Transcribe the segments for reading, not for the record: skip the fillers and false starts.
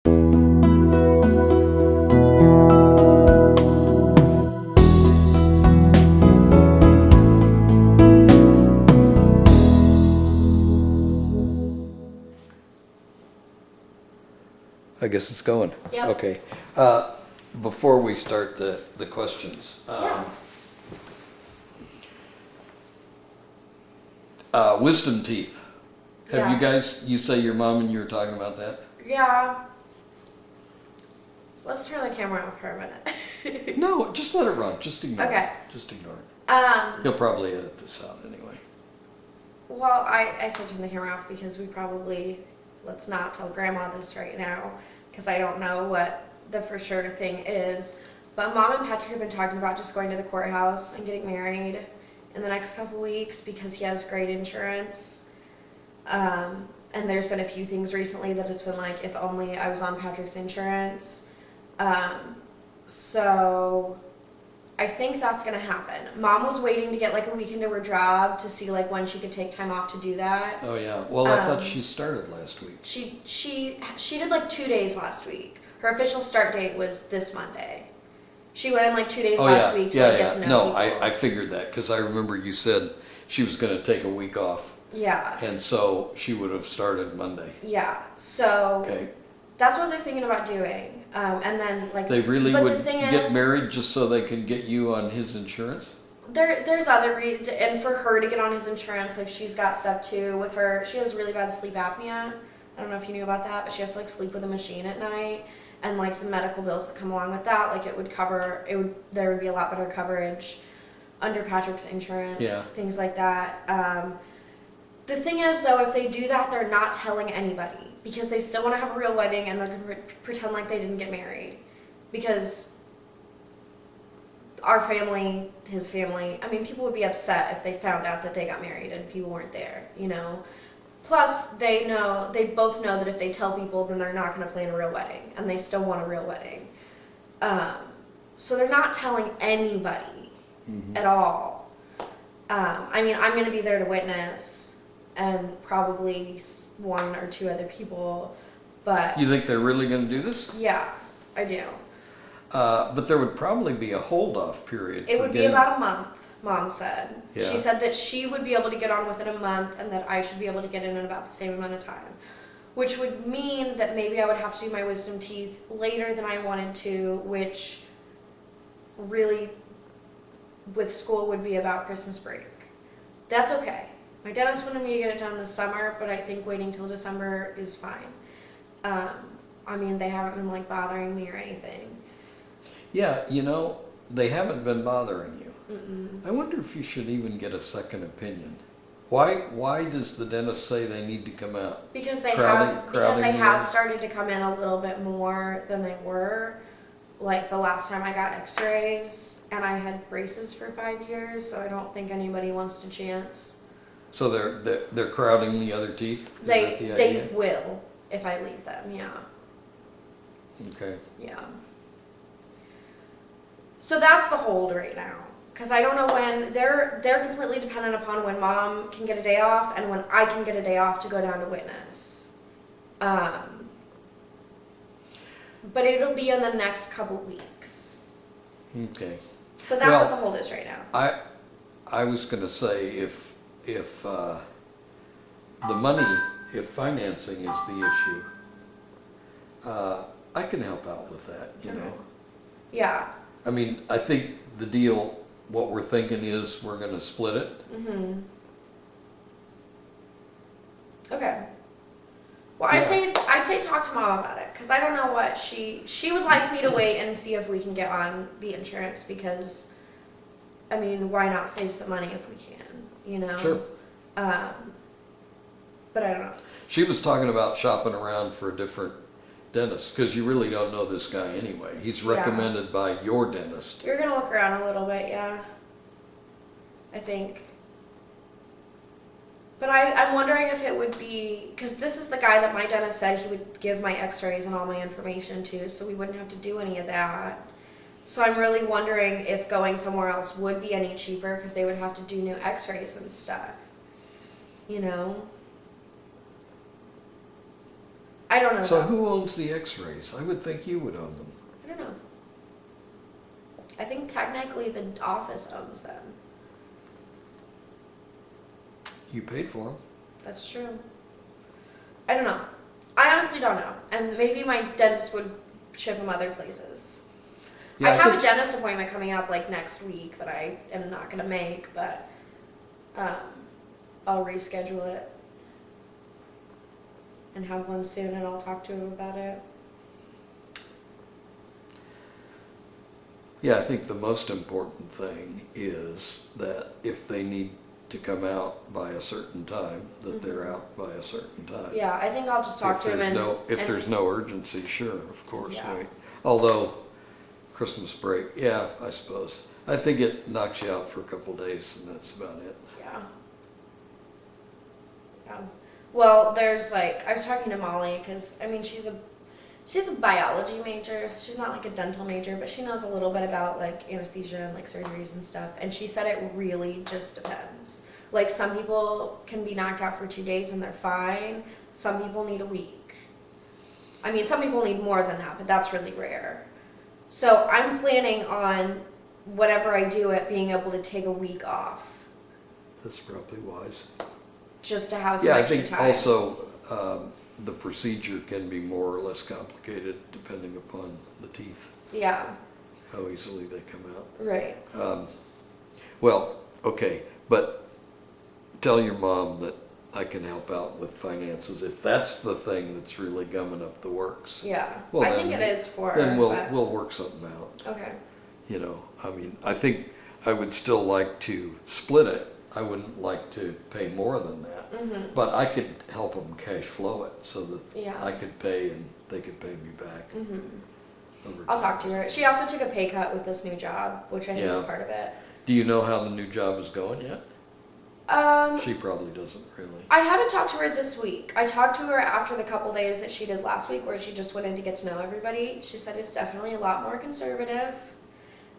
I guess it's going. Yep. Okay. Before we start the questions. Wisdom teeth. Have you Yeah. guys, you say your mom and you were talking about that? Yeah. Let's turn the camera off for a minute. No, just let it run. Just ignore Okay. it. Just ignore it. He'll probably edit this out anyway. Well, I said turn the camera off because let's not tell Grandma this right now, because I don't know what the for sure thing is. But Mom and Patrick have been talking about just going to the courthouse and getting married in the next couple weeks because he has great insurance. And there's been a few things recently that it's been like, if only I was on Patrick's insurance. So I think that's gonna happen. Mom was waiting to get like a week into her job to see like when she could take time off to do that. Oh, yeah. Well, I thought she started last week. She did like 2 days last week. Her official start date was this Monday. She went in like 2 days last week to get to know No, people. I figured that because I remember you said she was going to take a week off. Yeah. And so she would have started Monday. Yeah. So Okay. that's what they're thinking about doing. And then like They really but would the thing get is, married just so they could get you on his insurance? there's other reasons, and for her to get on his insurance, like she's got stuff too with her. She has really bad sleep apnea. I don't know if you knew about that, but she has to like sleep with a machine at night, and like the medical bills that come along with that, like there would be a lot better coverage under Patrick's insurance, Yeah. things like that. The thing is though, if they do that, they're not telling anybody because they still want to have a real wedding and they're gonna pretend like they didn't get married because our family, his family, I mean, people would be upset if they found out that they got married and people weren't there, you know? Plus, they both know that if they tell people, then they're not going to plan a real wedding, and they still want a real wedding. So they're not telling anybody at all. I mean, I'm going to be there to witness, and probably one or two other people, but You think they're really going to do this? yeah, I do. But there would probably be a hold-off period. It for would be getting- about a month, Mom said. Yeah. She said that she would be able to get on within a month and that I should be able to get in about the same amount of time. Which would mean that maybe I would have to do my wisdom teeth later than I wanted to, which really, with school, would be about Christmas break. That's okay. My dentist wanted me to get it done this summer, but I think waiting till December is fine. I mean, they haven't been like bothering me or anything. Yeah, they haven't been bothering you. Mm-mm. I wonder if you should even get a second opinion. Why does the dentist say they need to come out? Because they Crowding have you? started to come in a little bit more than they were. Like the last time I got x-rays, and I had braces for 5 years, so I don't think anybody wants to chance. So they're crowding the other teeth? Is that the They idea? will if I leave them, yeah. Okay. Yeah. So that's the hold right now. Because I don't know when, they're completely dependent upon when Mom can get a day off and when I can get a day off to go down to witness. But it'll be in the next couple weeks. Okay. So that's Well, what the hold is right now. I was going to say if the money, if financing is the issue, I can help out with that, you know. Yeah. I mean, I think the deal, what we're thinking is we're going to split it. Mm-hmm. Okay. Well, Yeah. I'd say talk to Mom about it because I don't know what she would like me to wait and see if we can get on the insurance because, I mean, why not save some money if we can, you know? Sure. But I don't know. She was talking about shopping around for a different dentist because you really don't know this guy anyway. He's Yeah. recommended by your dentist. You're gonna look around a little bit, yeah. I think. But I'm wondering if it would be, because this is the guy that my dentist said he would give my x-rays and all my information to, so we wouldn't have to do any of that. So I'm really wondering if going somewhere else would be any cheaper because they would have to do new x-rays and stuff. You know? I don't know. So though. who owns the x-rays? I would think you would own them. I don't know. I think technically the office owns them. You paid for them. That's true. I don't know. I honestly don't know. And maybe my dentist would ship them other places. Yeah, I have a think- dentist appointment coming up like next week that I am not going to make, but I'll reschedule it and have one soon, and I'll talk to him about it. Yeah, I think the most important thing is that if they need to come out by a certain time, that they're out by a certain time. Yeah, I think I'll just talk to him If and there's no urgency, sure, of course, Yeah. wait. Although, Christmas break, yeah, I suppose. I think it knocks you out for a couple days and that's about it. yeah. Yeah. Well, there's like, I was talking to Molly because, I mean, she's a biology major. So she's not like a dental major, but she knows a little bit about like anesthesia and like surgeries and stuff. And she said it really just depends. Like some people can be knocked out for 2 days and they're fine. Some people need a week. I mean, some people need more than that, but that's really rare. So I'm planning on whatever I do it being able to take a week off That's probably wise. just to have some Yeah, I extra think time. also, the procedure can be more or less complicated depending upon the teeth, Yeah, how easily they come out. right. Well, okay, but tell your mom that I can help out with finances if that's the thing that's really gumming up the works. Yeah, Well, I then- think it is for her. Then but- we'll work something out. Okay. You know, I mean, I think I would still like to split it. I wouldn't like to pay more than that. Mhm. But I could help them cash flow it so that Yeah. I could pay and they could pay me back. Mhm. over I'll time. talk to her. She also took a pay cut with this new job, which I think is Yeah. part of it. Do you know how the new job is going yet? She probably doesn't really. I haven't talked to her this week. I talked to her after the couple days that she did last week where she just went in to get to know everybody. She said it's definitely a lot more conservative,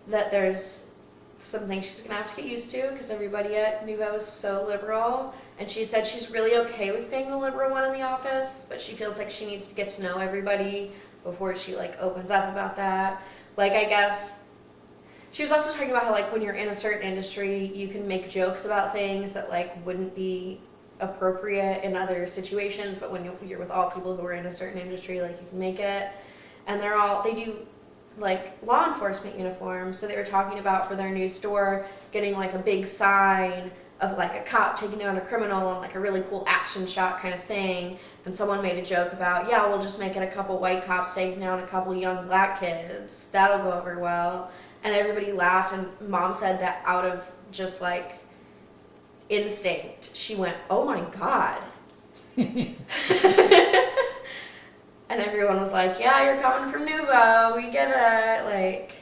that there's some things she's gonna have to get used to because everybody at Nuvo is so liberal. And she said she's really okay with being the liberal one in the office, but she feels like she needs to get to know everybody before she like opens up about that. Like I guess she was also talking about how like when you're in a certain industry, you can make jokes about things that like wouldn't be appropriate in other situations, but when you're with all people who are in a certain industry, like you can make it. And they do like law enforcement uniforms, so they were talking about for their new store getting like a big sign of like a cop taking down a criminal and like a really cool action shot kind of thing. And someone made a joke about, yeah, we'll just make it a couple white cops taking down a couple young black kids. That'll go over well. And everybody laughed, and Mom said that out of just like instinct, she went, "Oh my God." And everyone was like, "Yeah, you're coming from Nuvo, we get it." Like,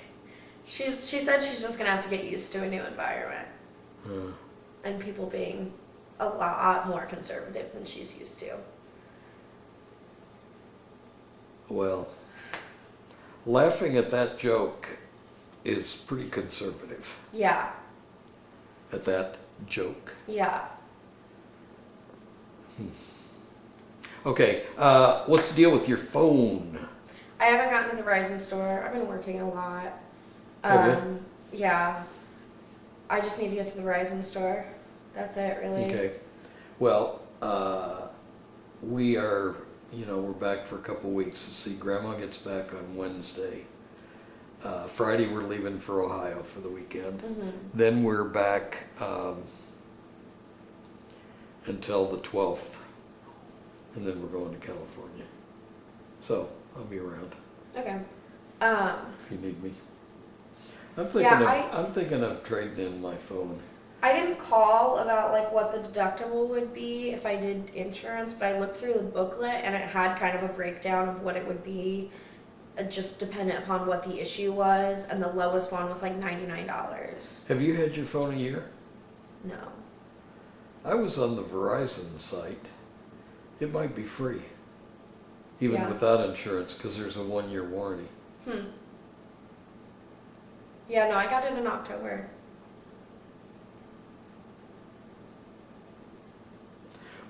she said she's just gonna have to get used to a new environment and people being a lot more conservative than she's used to. Well, laughing at that joke is pretty conservative. Yeah, At that joke. yeah. Okay, what's the deal with your phone? I haven't gotten to the Verizon store. I've been working a lot. Have you? Yeah. I just need to get to the Verizon store. That's it, really. Okay. Well, we are, we're back for a couple weeks. Let's see, Grandma gets back on Wednesday. Friday we're leaving for Ohio for the weekend. Mm-hmm. Then we're back until the 12th. And then we're going to California. So I'll be around Okay. if you need me. I'm thinking of trading in my phone. I didn't call about like what the deductible would be if I did insurance, but I looked through the booklet and it had kind of a breakdown of what it would be, just dependent upon what the issue was, and the lowest one was like $99. Have you had your phone a year? No. I was on the Verizon site. It might be free, even Yeah. without insurance, because there's a 1-year warranty. Yeah, no, I got it in October.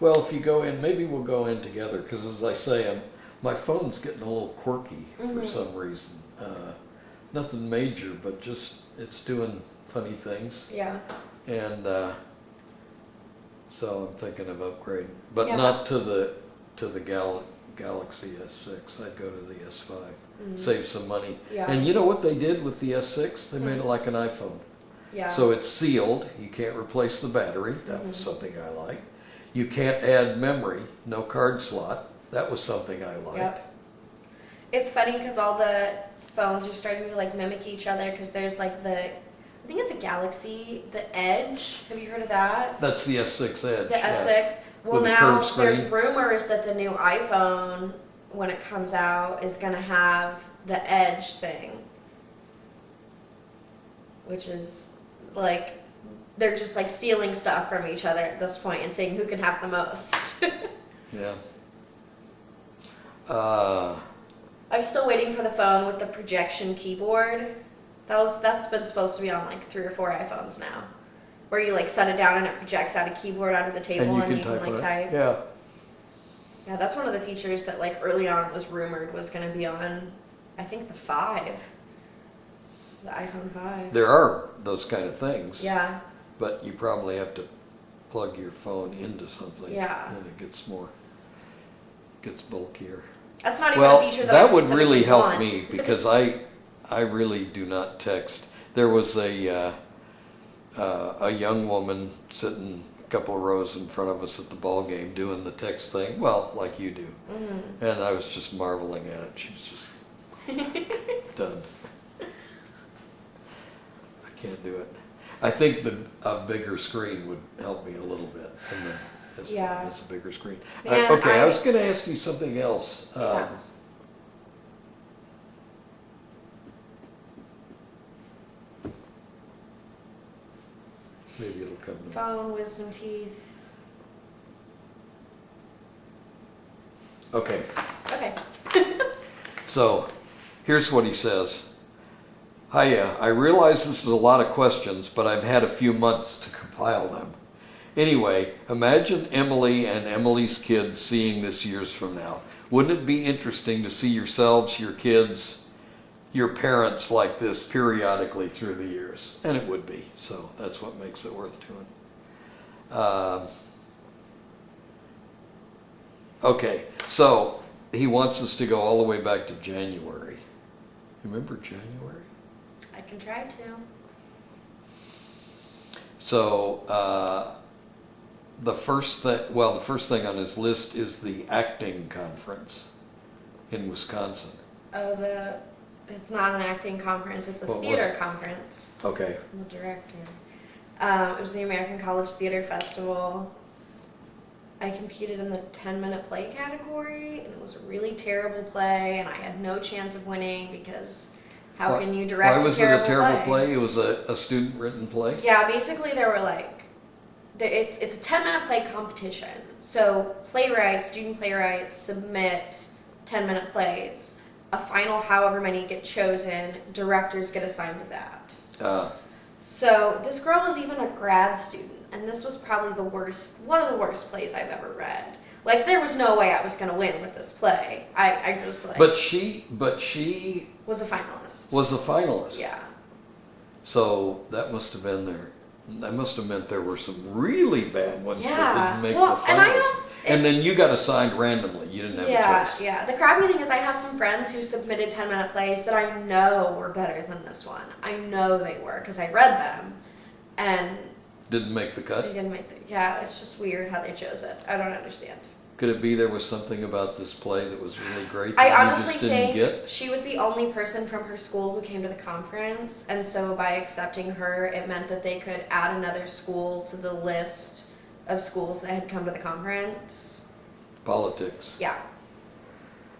Well, if you go in, maybe we'll go in together, because as I say, I'm My phone's getting a little quirky for Mhm. some reason. Nothing major, but just it's doing funny things. Yeah. And so I'm thinking of upgrading, but Yeah. not to the Galaxy S6. I'd go to the S5, save some money. Yeah. And you know what they did with the S6? They made it Mhm. like an iPhone. Yeah. So it's sealed. You can't replace the battery. That was something I liked. You can't add memory. No card slot. That was something I liked. Yep. It's funny because all the phones are starting to like mimic each other because there's like I think it's a Galaxy, the Edge. Have you heard of that? That's the S6 Edge. The S6. Well, With a now curved there's screen. rumors that the new iPhone, when it comes out, is going to have the Edge thing. Which is like, they're just like stealing stuff from each other at this point and seeing who can have the most. Yeah. I'm still waiting for the phone with the projection keyboard. That's been supposed to be on like 3 or 4 iPhones now, where you like set it down and it projects out a keyboard onto the table and you can like on it. type. Yeah. Yeah, that's one of the features that like early on was rumored was going to be on, I think the iPhone 5. There are those kind of things. Yeah, But you probably have to plug your phone into something. Yeah. And it gets bulkier. that's not even Well, a feature that I that would really specifically help want. me because I really do not text. There was a young woman sitting a couple of rows in front of us at the ball game doing the text thing, well, like you do. Mm-hmm. And I was just marveling at it. She was just done. I can't do it. I think a bigger screen would help me a little bit. Yeah. It's a bigger screen. Man, Okay, I I- was going to ask you something else. Yeah. Maybe it'll come to me. Phone, wisdom teeth. Okay, Okay. so here's what he says. Hiya, I realize this is a lot of questions, but I've had a few months to compile them. Anyway, imagine Emily and Emily's kids seeing this years from now. Wouldn't it be interesting to see yourselves, your kids, your parents like this periodically through the years? And it would be, so that's what makes it worth doing. Okay, so he wants us to go all the way back to January. Remember January? I can try to. So the first thing on his list is the acting conference in Wisconsin. Oh, it's not an acting conference, it's a What was theater it? conference. Okay, I'm the director. It was the American College Theater Festival. I competed in the 10-minute play category, and it was a really terrible play, and I had no chance of winning because how can you direct why was a terrible it a terrible play? It was a student-written play? Yeah, basically there were like, it's a 10-minute play competition. So student playwrights submit 10-minute plays. A final however many get chosen, directors get assigned to that. So this girl was even a grad student, and this was probably one of the worst plays I've ever read. Like there was no way I was gonna win with this play. I just like But she was a finalist. was a finalist. Yeah. So that must have been there. That must have meant there were some really bad ones Yeah. that didn't make Well, the and I finals. don't- And then you got assigned randomly. You didn't have Yeah, a choice. yeah. The crappy thing is I have some friends who submitted 10-minute plays that I know were better than this one. I know they were because I read them, and Didn't make the they cut. didn't make the. Yeah, it's just weird how they chose it. I don't understand. Could it be there was something about this play that was really great I that you honestly just didn't think get? she was the only person from her school who came to the conference, and so by accepting her, it meant that they could add another school to the list of schools that had come to the conference. Politics. Yeah,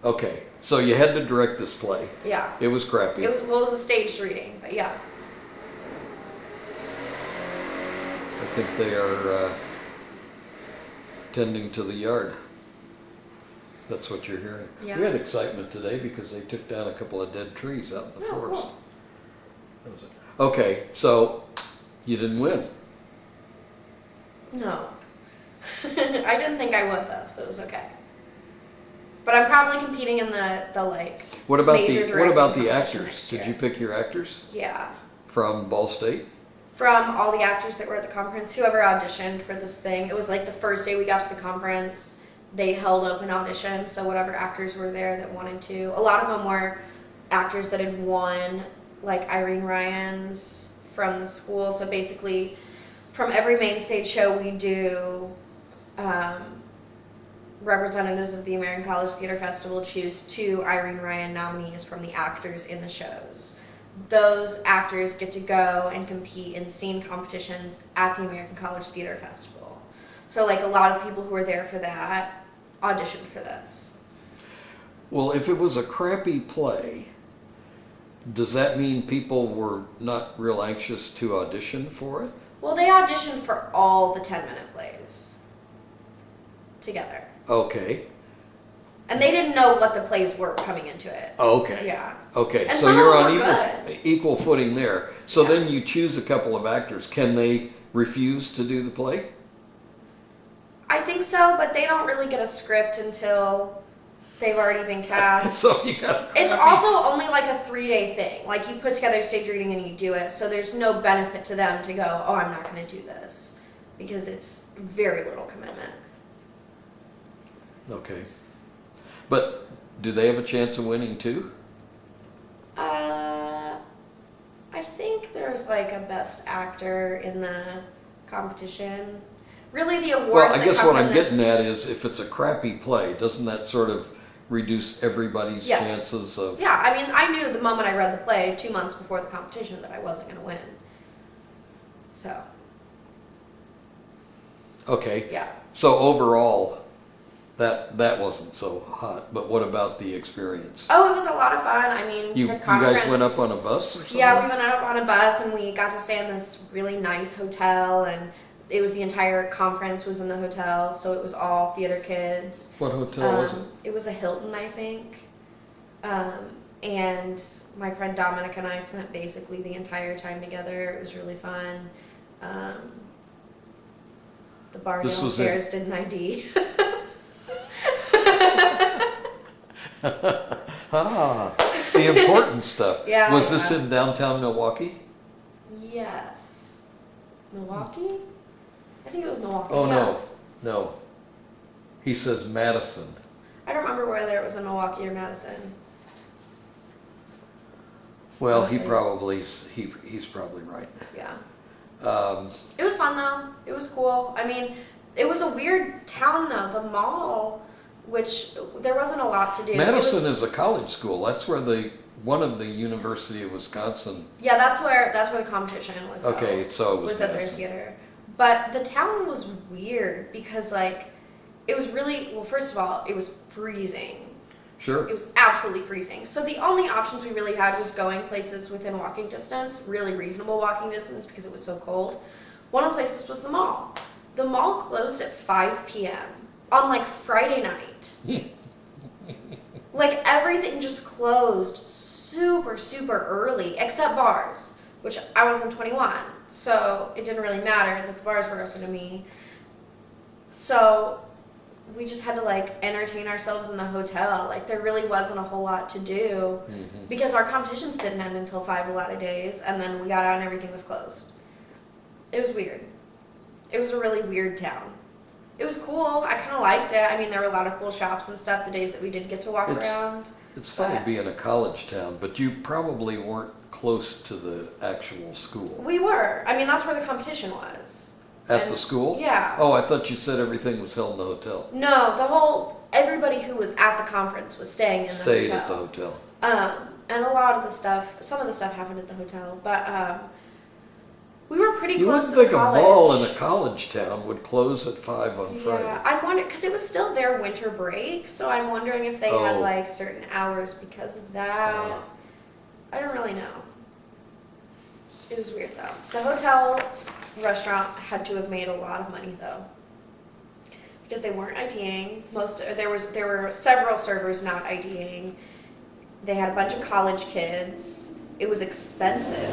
Okay, so you had to direct this play. yeah. It was crappy. It was a staged reading, but yeah. I think they are tending to the yard. That's what you're hearing. Yeah. We had excitement today because they took down a couple of dead trees out in the Oh, forest. cool. That was it. Okay, so you didn't win. No. I didn't think I would though, so it was okay. But I'm probably competing in the like What about major the what about directing the competition actors? next Did year. you pick your actors Yeah. from Ball State? From all the actors that were at the conference, whoever auditioned for this thing, it was like the first day we got to the conference, they held open audition, so whatever actors were there that wanted to. A lot of them were actors that had won, like Irene Ryan's from the school. So basically, from every main stage show we do, representatives of the American College Theater Festival choose 2 Irene Ryan nominees from the actors in the shows. Those actors get to go and compete in scene competitions at the American College Theater Festival. So like a lot of people who were there for that auditioned for this. Well, if it was a crappy play, does that mean people were not real anxious to audition for it? Well, they auditioned for all the 10-minute plays together. Okay. And they didn't know what the plays were coming into it. Okay. Yeah. Okay. And So some you're of on them were good. equal footing there. So Yeah. then you choose a couple of actors. Can they refuse to do the play? I think so, but they don't really get a script until they've already been cast. So you got. It's also only like a 3-day thing. Like you put together a stage reading and you do it, so there's no benefit to them to go, oh, I'm not going to do this, because it's very little commitment. Okay. But do they have a chance of winning too? I think there's like a best actor in the competition. Really, the awards. Well, I that guess come what from I'm this, getting at is if it's a crappy play, doesn't that sort of reduce everybody's Yes. chances of? Yeah, I mean, I knew the moment I read the play 2 months before the competition that I wasn't going to win. So, Okay. yeah. So overall, that wasn't so hot. But what about the experience? Oh, it was a lot of fun. I mean, You the guys went up conference- on a bus or something? Yeah, we went up on a bus and we got to stay in this really nice hotel, and it was the entire conference was in the hotel, so it was all theater kids. What hotel was it? It was a Hilton, I think. And my friend Dominic and I spent basically the entire time together. It was really fun. The bar This was downstairs did an ID. Ah, the important stuff. Yeah, Was this yeah. in downtown Milwaukee? Yes. Milwaukee? I think it was Milwaukee. Oh, yeah. no. He says Madison. I don't remember whether it was in Milwaukee or Madison. Well, Honestly. he's probably right. Yeah. Um, It was fun though. It was cool. I mean, it was a weird town though. The mall, which there wasn't a lot to do. Madison It was, is a college school. That's where one of the University of Wisconsin. yeah, that's where the competition was. Okay, held, so it was at their Madison. theater. But the town was weird because like it was really well. First of all, it was freezing. Sure. It was absolutely freezing. So the only options we really had was going places within walking distance, really reasonable walking distance because it was so cold. One of the places was the mall. The mall closed at 5 p.m. on like Friday night. Like everything just closed super, super early except bars, which I wasn't 21. So it didn't really matter that the bars were open to me. So we just had to like entertain ourselves in the hotel. Like there really wasn't a whole lot to do Mhm. because our competitions didn't end until 5 a lot of days, and then we got out and everything was closed. It was weird. It was a really weird town. It was cool. I kind of liked it. I mean, there were a lot of cool shops and stuff the days that we did get to walk It's- around. It's funny But- being a college town, but you probably weren't close to the actual school. We were. I mean, that's where the competition was. At And- the school? Yeah. Oh, I thought you said everything was held in the hotel. No, everybody who was at the conference was staying in the Stayed hotel. at the hotel. And a lot of the stuff, some of the stuff happened at the hotel, but we were pretty You close wouldn't to the think a college. mall in a college town would close at 5 on Friday. Yeah, I'm wondering because it was still their winter break, so I'm wondering if they had Oh. like certain hours because of that. I don't really know. It was weird though. The hotel restaurant had to have made a lot of money though, because they weren't IDing. There were several servers not IDing. They had a bunch of college kids. It was expensive,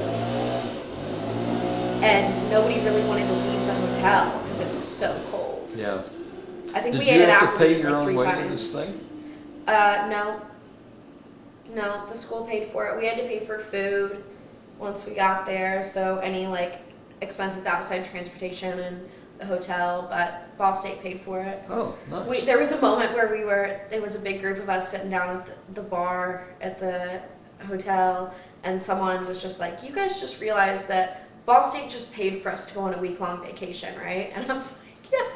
and nobody really wanted to leave the hotel because it was so cold. Yeah. I think Did we you ate at have to pay Applebee's your like own 3 way times. to this thing? No. No, the school paid for it. We had to pay for food once we got there, so any like expenses outside transportation and the hotel, but Ball State paid for it. Oh, nice. There was a moment where there was a big group of us sitting down at the bar at the hotel, and someone was just like, you guys just realized that Ball State just paid for us to go on a week-long vacation, right? And I was like, yeah,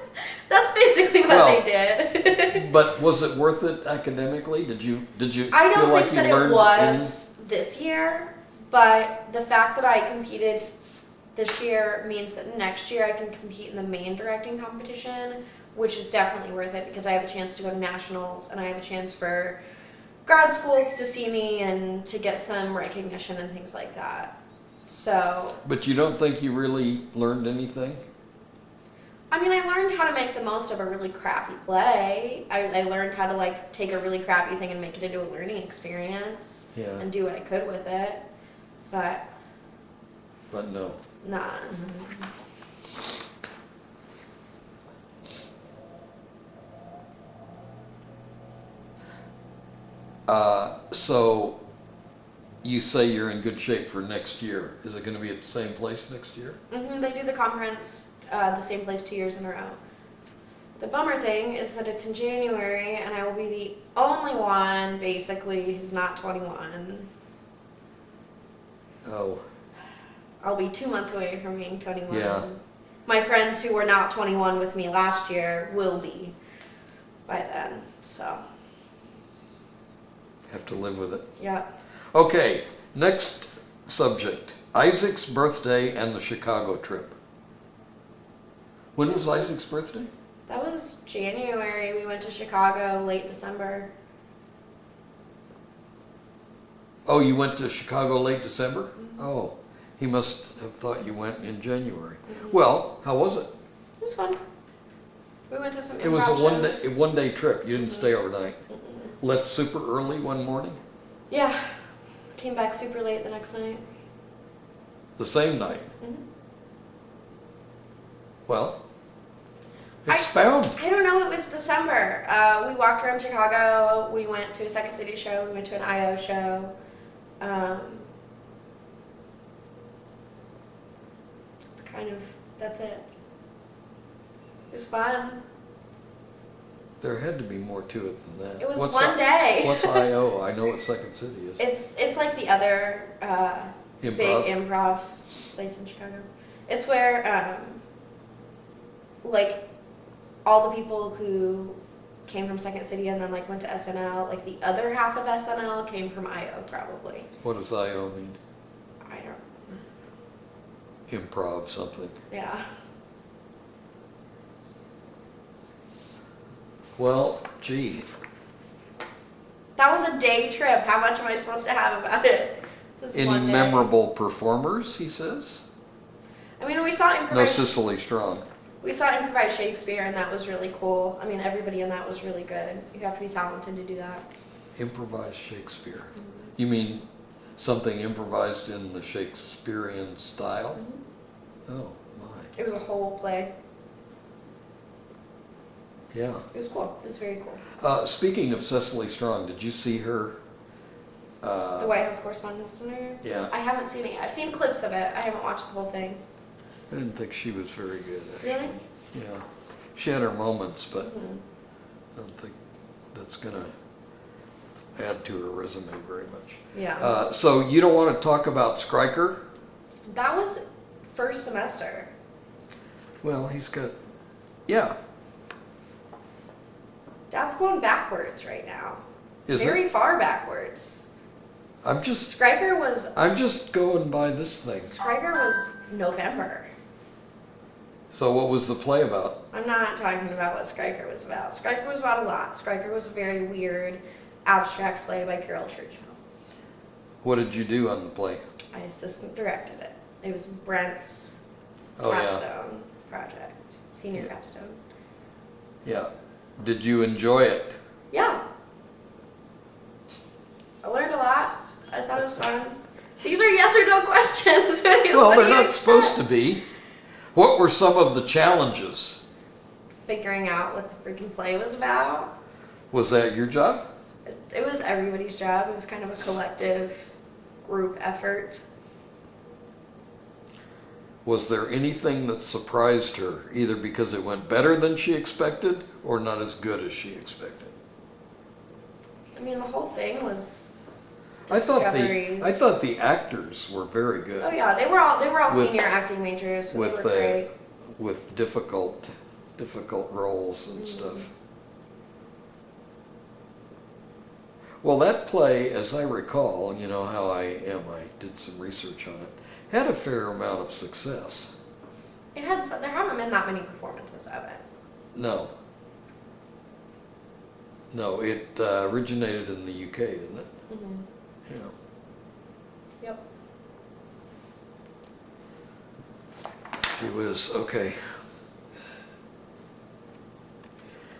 that's basically what Well, they did. But was it worth it academically? Did you I don't feel like think you that it learned was this year, but the fact that I competed this year means that next year I can compete in the main directing competition, which is definitely worth it because I have a chance to go to nationals and I have a chance for grad schools to see me and to get some recognition and things like that. So, But you don't think you really learned anything? I mean, I learned how to make the most of a really crappy play. I learned how to like take a really crappy thing and make it into a learning experience Yeah. and do what I could with it. But But no. nah. So you say you're in good shape for next year. Is it going to be at the same place next year? They do the conference the same place 2 years in a row. The bummer thing is that it's in January, and I will be the only one, basically, who's not 21. Oh, I'll be 2 months away from being 21. Yeah. My friends who were not 21 with me last year will be by then, so, have to live with it. yeah. Okay, next subject. Isaac's birthday and the Chicago trip. When was Isaac's birthday? That was January. We went to Chicago late December. Oh, you went to Chicago late December? Oh, he must have thought you went in January. Well, how was it? It was fun. We went to some improv It was a shows. one day trip. You didn't stay overnight. Left super early one morning? Yeah. Came back super late the next night. The same night? Mhm. Well, expound. I don't know, it was December. We walked around Chicago. We went to a Second City show. We went to an IO show. That's it. It was fun. There had to be more to it than that. It was What's one day. What's IO? I know what Second City is. It's like the other big Improv? improv place in Chicago. It's where like all the people who came from Second City and then like went to SNL, like the other half of SNL came from IO probably. What does IO mean? I don't. Improv something. Yeah. Well, gee. That was a day trip. How much am I supposed to have about it? It was Any one day. memorable performers, he says? I mean, we saw No, improvised. Cicely Strong. We saw improvised Shakespeare, and that was really cool. I mean, everybody in that was really good. You have to be talented to do that. Improvised Shakespeare. You mean something improvised in the Shakespearean style? Oh, my. It was a whole play. Yeah. It was cool. It was very cool. Speaking of Cicely Strong, did you see her? The White House Correspondents' Dinner. Yeah. I haven't seen it. I've seen clips of it. I haven't watched the whole thing. I didn't think she was very good, actually. Really? Yeah. She had her moments, but Mhm. I don't think that's going to add to her resume very much. Yeah. So you don't want to talk about Stryker? That was first semester. Well, he's got, yeah. That's going backwards right now. Is Very it? far backwards. I'm just Stryker was going by this thing. November. So what was the play about? I'm not talking about what Stryker was about. Stryker was about a lot. Stryker was a very weird, abstract play by Carol Churchill. What did you do on the play? I assistant directed it. It was Brent's Oh, yeah. capstone project, senior Yeah. capstone. Yeah. Did you enjoy it? Yeah. I learned a lot. I thought it was fun. These are yes or no questions. Well, they're not supposed to be. What were some of the challenges? Figuring out what the freaking play was about. Was that your job? it was everybody's job. It was kind of a collective group effort. Was there anything that surprised her, either because it went better than she expected or not as good as she expected? I mean, the whole thing was I discoveries. thought the actors were very good. Oh yeah, they were all With- senior acting majors, so they with were great. with difficult roles and stuff. Well, that play, as I recall, you know how I am, I did some research on it, had a fair amount of success. It had there haven't been that many performances of it. No. No, it originated in the UK, didn't it? Mm-hmm. Yeah. Yep. Gee whiz, okay.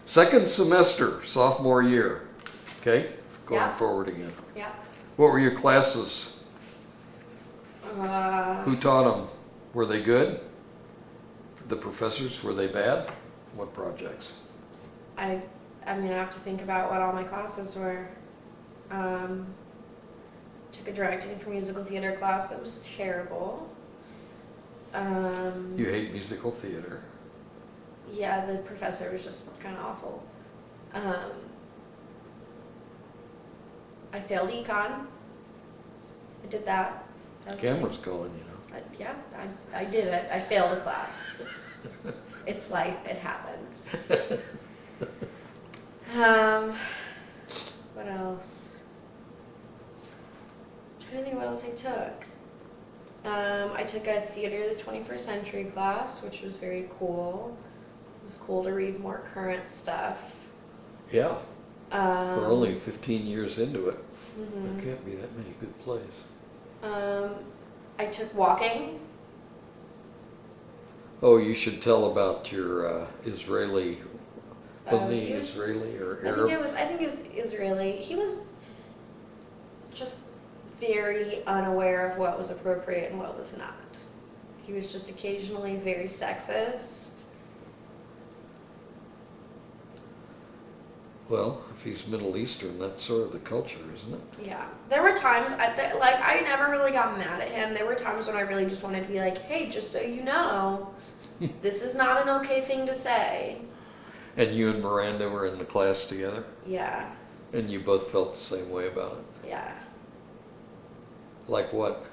Second semester, sophomore year, okay? Going Yeah. forward again. Yeah. What were your classes? Uh, Who taught them? Were they good? The professors, were they bad? What projects? I mean, I have to think about what all my classes were. Took a directing for musical theater class that was terrible. You hate musical theater. Yeah, the professor was just kind of awful. I failed econ. I did that. That was Camera's going, you know. I did it. I failed a class. It's life. It happens. What else? I'm trying to think of what else I took. I took a Theater of the 21st Century class, which was very cool. It was cool to read more current stuff. Yeah, we're only 15 years into it. Mhm. There can't be that many good plays. I took walking. Oh, you should tell about your Israeli, wasn't he he was- Israeli or I Arab? think it was Israeli. He was just very unaware of what was appropriate and what was not. He was just occasionally very sexist. Well, if he's Middle Eastern, that's sort of the culture, isn't it? Yeah, there were times I never really got mad at him. There were times when I really just wanted to be like, "Hey, just so you know, this is not an okay thing to say." And you and Miranda were in the class together, Yeah, and you both felt the same way about it. yeah. Like what?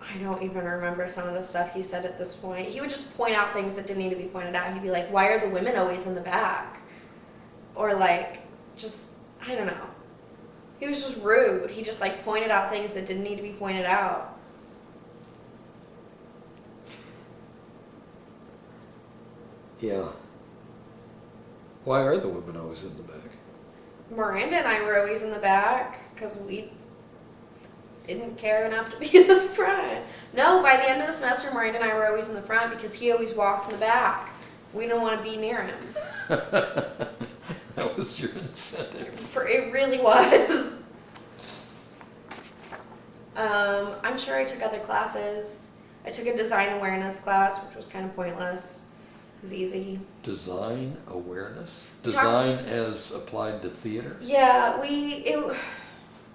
I don't even remember some of the stuff he said at this point. He would just point out things that didn't need to be pointed out. He'd be like, "Why are the women always in the back?" Or like, just, I don't know. He was just rude. He just like pointed out things that didn't need to be pointed out. Yeah. Why are the women always in the back? Miranda and I were always in the back because we didn't care enough to be in the front. No, by the end of the semester, Miranda and I were always in the front because he always walked in the back. We didn't want to be near him. That was your incentive. It really was. I'm sure I took other classes. I took a design awareness class, which was kind of pointless. It was easy. Design awareness? We talked- Design as applied to theater? Yeah,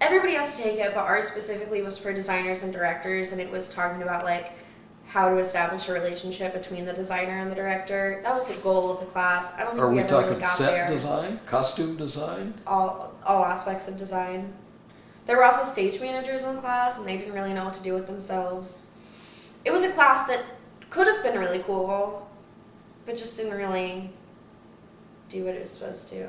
everybody has to take it, but ours specifically was for designers and directors, and it was talking about like how to establish a relationship between the designer and the director. That was the goal of the class. I don't think Are we we ever talking really got set there. design? Costume design? All aspects of design. There were also stage managers in the class, and they didn't really know what to do with themselves. It was a class that could have been really cool, but just didn't really do what it was supposed to.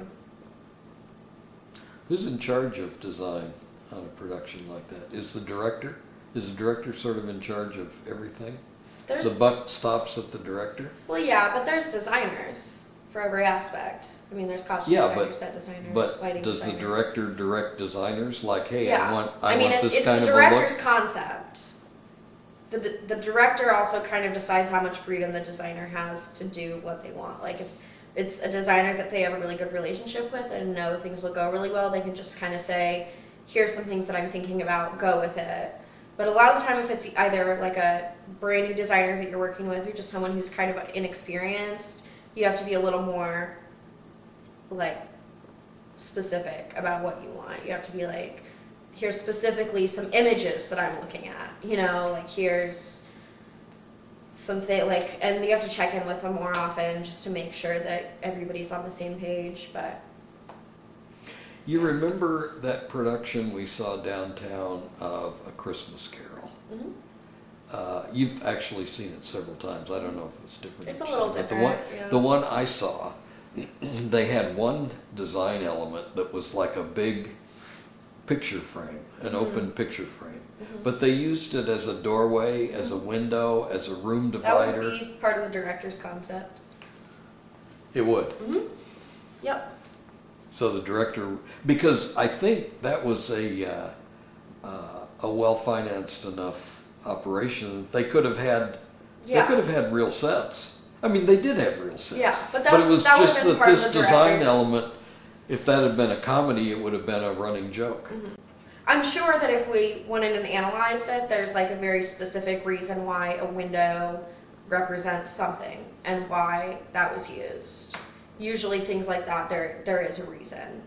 Who's in charge of design on a production like that? Is the director? Is the director sort of in charge of everything? The buck stops at the director? Well, yeah, but there's designers for every aspect. I mean, there's costume Yeah, designers, but- set designers, But lighting does designers. the director direct designers? Like, hey, Yeah. I want it's this kind the of a look? director's concept. The director also kind of decides how much freedom the designer has to do what they want. Like if it's a designer that they have a really good relationship with and know things will go really well, they can just kind of say, here's some things that I'm thinking about, go with it. But a lot of the time, if it's either like a brand new designer that you're working with or just someone who's kind of inexperienced, you have to be a little more like specific about what you want. You have to be like, here's specifically some images that I'm looking at, you know, like here's something like, and you have to check in with them more often just to make sure that everybody's on the same page. But You remember that production we saw downtown of A Christmas Carol? mhm. You've actually seen it several times. I don't know if it's different. It's a each little time, but different, yeah. The one I saw, they had one design element that was like a big picture frame, an open picture frame. But they used it as a doorway, as a window, as a room That divider. would be part of the director's concept. It would. Mm-hmm. Yep. So the director, because I think that was a well-financed enough operation. They could have had, Yeah. they could have had real sets. I mean, they did have real sets. Yeah, but that it was- was that would've just been that part of this the design director's- element, if that had been a comedy, it would have been a running joke. Mm-hmm. I'm sure that if we went in and analyzed it, there's like a very specific reason why a window represents something and why that was used. Usually things like that, there is a reason.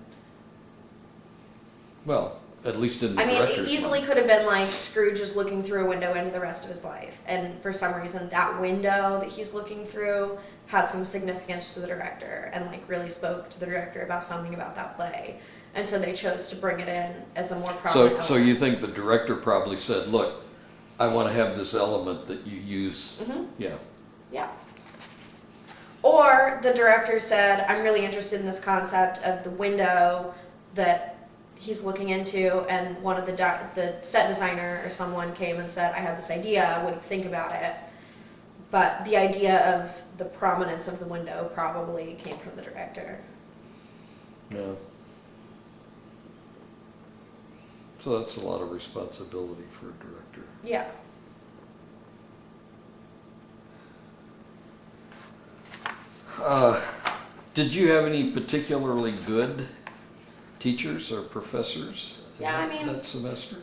Well, at least in the I mean, it director's easily mind. could have been like Scrooge is looking through a window into the rest of his life. And for some reason, that window that he's looking through had some significance to the director and like really spoke to the director about something about that play. And so they chose to bring it in as a more prominent So element. you think the director probably said, look, I want to have this element that you use. Mhm. Yeah. Yeah. Or the director said, I'm really interested in this concept of the window that he's looking into, and one of the set designer or someone came and said, I have this idea, what do you think about it? But the idea of the prominence of the window probably came from the director. Yeah. So that's a lot of responsibility for a director. Yeah. Did you have any particularly good teachers or professors in Yeah, I mean- that semester?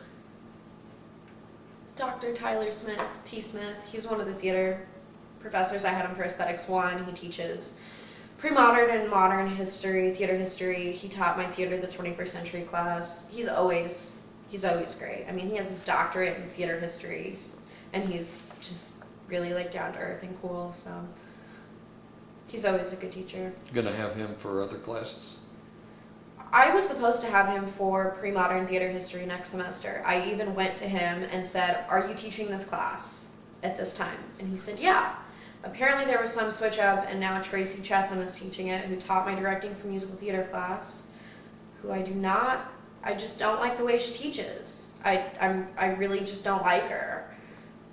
Dr. Tyler Smith, T. Smith, he's one of the theater professors I had him for Aesthetics 1. He teaches pre-modern and modern history, theater history. He taught my Theater of the 21st Century class. He's always great. I mean, he has his doctorate in theater histories, and he's just really like down to earth and cool, so he's always a good teacher. Gonna have him for other classes? I was supposed to have him for pre-modern theater history next semester. I even went to him and said, are you teaching this class at this time? And he said, yeah. Apparently there was some switch up, and now Tracy Chesham is teaching it, who taught my directing for musical theater class, who I just don't like the way she teaches. I really just don't like her,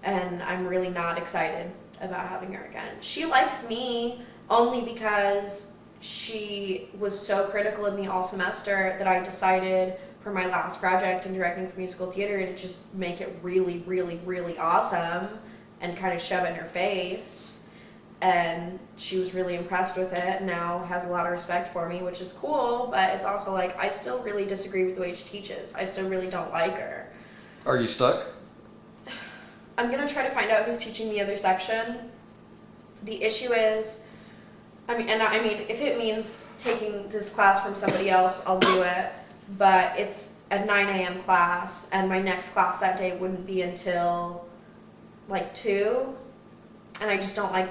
and I'm really not excited about having her again. She likes me only because she was so critical of me all semester that I decided for my last project in directing for musical theater to just make it really, really, really awesome and kind of shove it in her face. And she was really impressed with it and now has a lot of respect for me, which is cool, but it's also like I still really disagree with the way she teaches. I still really don't like her. Are you stuck? I'm going to try to find out who's teaching the other section. The issue is, I mean, if it means taking this class from somebody else, I'll do it. But it's a 9 a.m. class, and my next class that day wouldn't be until like 2. And I just don't like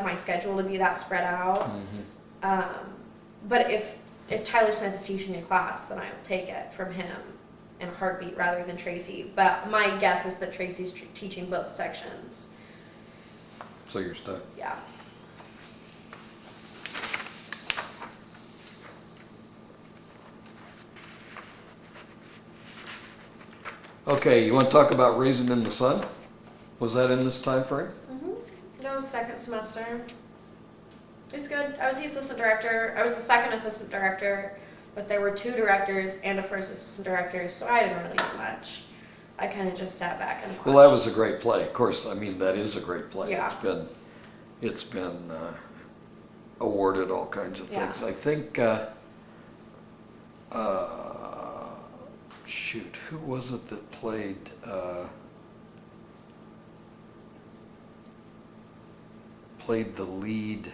my schedule to be that spread out. Mm-hmm. But if Tyler Smith is teaching a class, then I will take it from him in a heartbeat rather than Tracy. But my guess is that Tracy's teaching both sections. So you're stuck. Yeah. Okay, you want to talk about Raisin in the Sun? Was that in this time frame? That was second semester. It was good. I was the assistant director. I was the second assistant director, but there were 2 directors and a first assistant director, so I didn't really do much. I kind of just sat back and watched. Well, that was a great play. Of course, I mean, that is a great play. Yeah. It's been awarded all kinds of things. Yeah. I think, shoot, who was it that played the lead?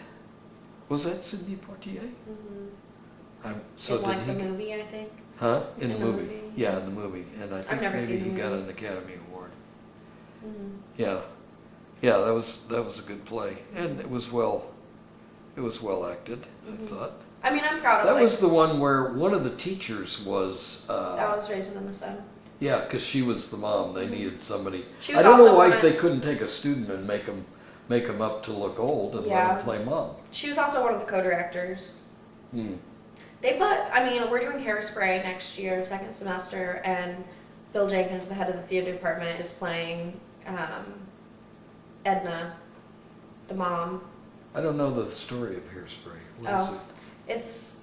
Was that Sidney Poitier? So in like did the he? movie, I think. Huh? In in the the movie? movie, Yeah, yeah. in the movie. And I think never maybe seen the he got movie. an Academy Award. Mhm. Yeah. Yeah, that was a good play. And it was well acted, I Mhm. thought. I mean, I'm proud of That like was the one where one of the teachers was, that was Raisin in the Sun. yeah, because she was the mom. They Mhm. needed somebody. She I was don't know also why one of- they couldn't take a student and make him up to look old and let Yeah. him play mom. She was also one of the co-directors. Hmm. I mean, we're doing Hairspray next year, second semester, and Bill Jenkins, the head of the theater department, is playing Edna, the mom. I don't know the story of Hairspray. What is Oh. it? It's,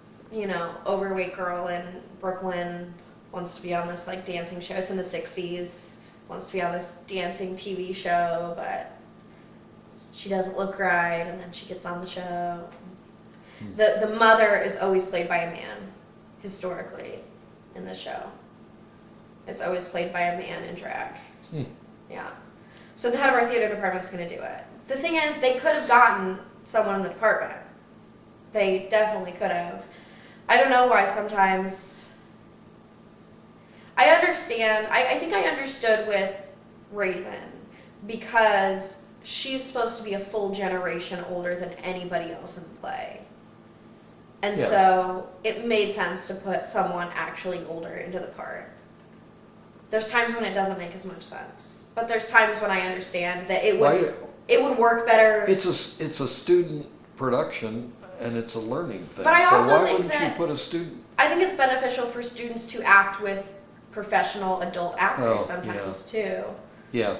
overweight girl in Brooklyn, wants to be on this like dancing show. It's in the 60s, wants to be on this dancing TV show, but she doesn't look right, and then she gets on the show. The mother is always played by a man, historically, in the show. It's always played by a man in drag. Hmm. Yeah. So the head of our theater department's going to do it. The thing is, they could have gotten someone in the department. They definitely could have. I don't know why sometimes. I understand. I think I understood with Raisin because she's supposed to be a full generation older than anybody else in the play. And Yeah. so it made sense to put someone actually older into the part. There's times when it doesn't make as much sense, but there's times when I understand that it would work better. It's a student production and it's a learning thing. But I so also why think wouldn't you that- put a student? I think it's beneficial for students to act with professional adult actors Oh, sometimes too. Yeah.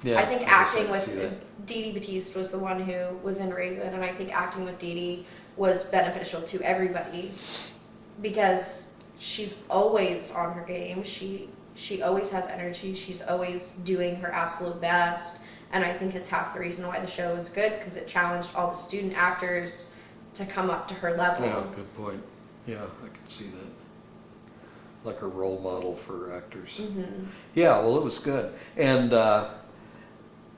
Yeah. I think guess acting can with see that. Dee Dee Batiste was the one who was in Raisin, and I think acting with Dee Dee was beneficial to everybody because she's always on her game. She always has energy. She's always doing her absolute best, and I think it's half the reason why the show was good because it challenged all the student actors to come up to her level. Yeah, good point. Yeah, I can see that. Like a role model for actors. Mm-hmm. Yeah, well, it was good. And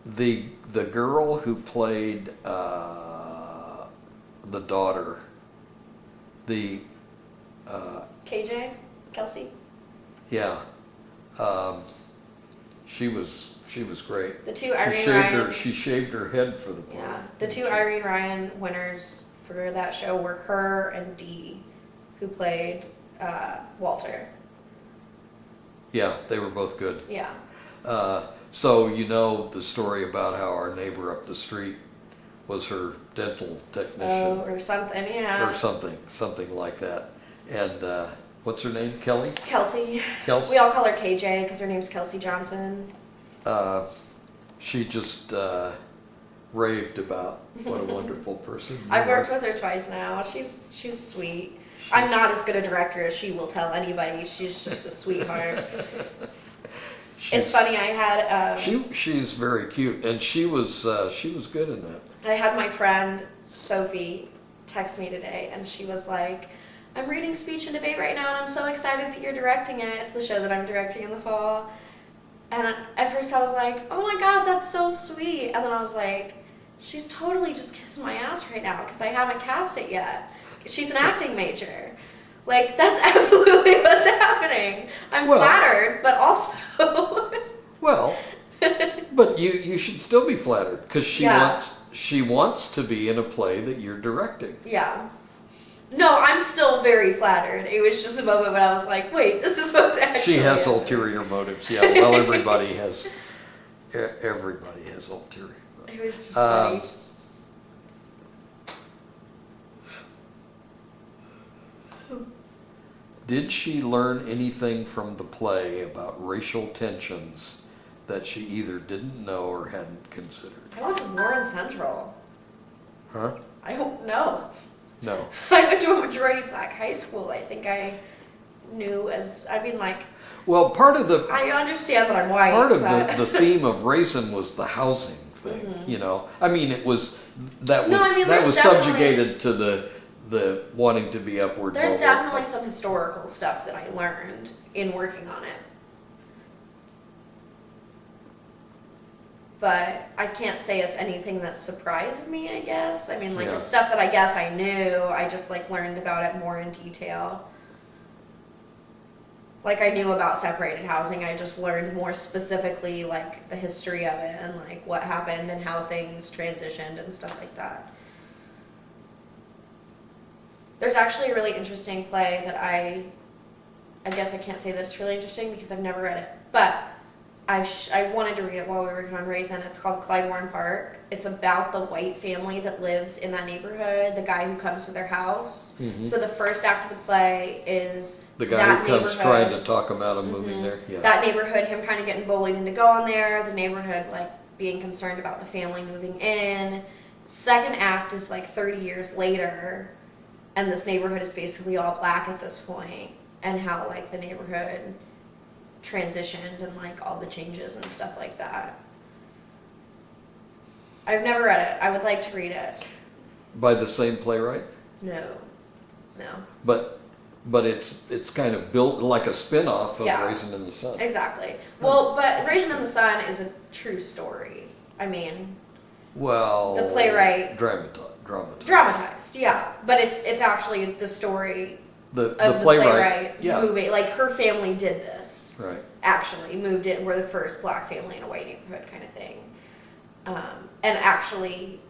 the girl who played the daughter, the KJ, Kelsey. yeah, she was great. The two Irene Ryan. She shaved her head for the part. Yeah, the two Irene Ryan winners for that show were her and Dee, who played Walter. Yeah, they were both good. Yeah. So you know the story about how our neighbor up the street was her dental technician. Oh, or something, yeah. Or something like that. And what's her name? Kelly? Kelsey. Kelsey? We all call her KJ because her name's Kelsey Johnson. She just raved about what a wonderful person you I've worked are. with her twice now. She's sweet. I'm not as good a director as she will tell anybody. She's just a sweetheart. It's funny. I had She's very cute, and she was good in that. I had my friend Sophie text me today, and she was like, "I'm reading Speech and Debate right now, and I'm so excited that you're directing it. It's the show that I'm directing in the fall." And at first I was like, "Oh my God, that's so sweet." And then I was like, "She's totally just kissing my ass right now because I haven't cast it yet. She's an acting major." Like, that's absolutely what's happening. I'm Well- flattered, but also... Well, but you should still be flattered because Yeah. she wants to be in a play that you're directing. Yeah. No, I'm still very flattered. It was just a moment when I was like, wait, this is what's actually She has happening. ulterior motives. Yeah, well, everybody has ulterior motives. It was just funny. Did she learn anything from the play about racial tensions that she either didn't know or hadn't considered? I went to Warren Central. Huh? I don't know. No. I went to a majority black high school. I think I knew Well, part of the I understand that I'm white. part of but... the theme of Raisin was the housing thing. Mhm. You know, I mean, it was that No, was I mean, that there's was definitely- subjugated to the wanting to be upward. There's mobile. definitely some historical stuff that I learned in working on it. but I can't say it's anything that surprised me, I guess. I mean, like, Yeah. it's stuff that I guess I knew. I just, like, learned about it more in detail. Like, I knew about separated housing. I just learned more specifically, like, the history of it and, like, what happened and how things transitioned and stuff like that. There's actually a really interesting play that I guess I can't say that it's really interesting because I've never read it, but I wanted to read it while we were working on Raisin. It's called Clybourne Park. It's about the white family that lives in that neighborhood, the guy who comes to their house. Mhm. So the first act of the play is The guy that who comes neighborhood. trying to talk him out of moving Mhm. there. Yeah. That neighborhood, him kind of getting bullied into going there, the neighborhood like being concerned about the family moving in. Second act is like 30 years later, and this neighborhood is basically all black at this point, and how like the neighborhood transitioned and like all the changes and stuff like that. I've never read it. I would like to read it. By the same playwright, No. but it's kind of built like a spin-off of Yeah. Raisin in the Sun. Exactly. Well, but Raisin in the Sun is a true story. I mean, Well, The playwright- dramatized. dramatized, yeah. But it's actually the story The of the playwright, yeah, moving. Like, her family did this. right. Actually moved in, we're the first black family in a white neighborhood kind of thing. And actually,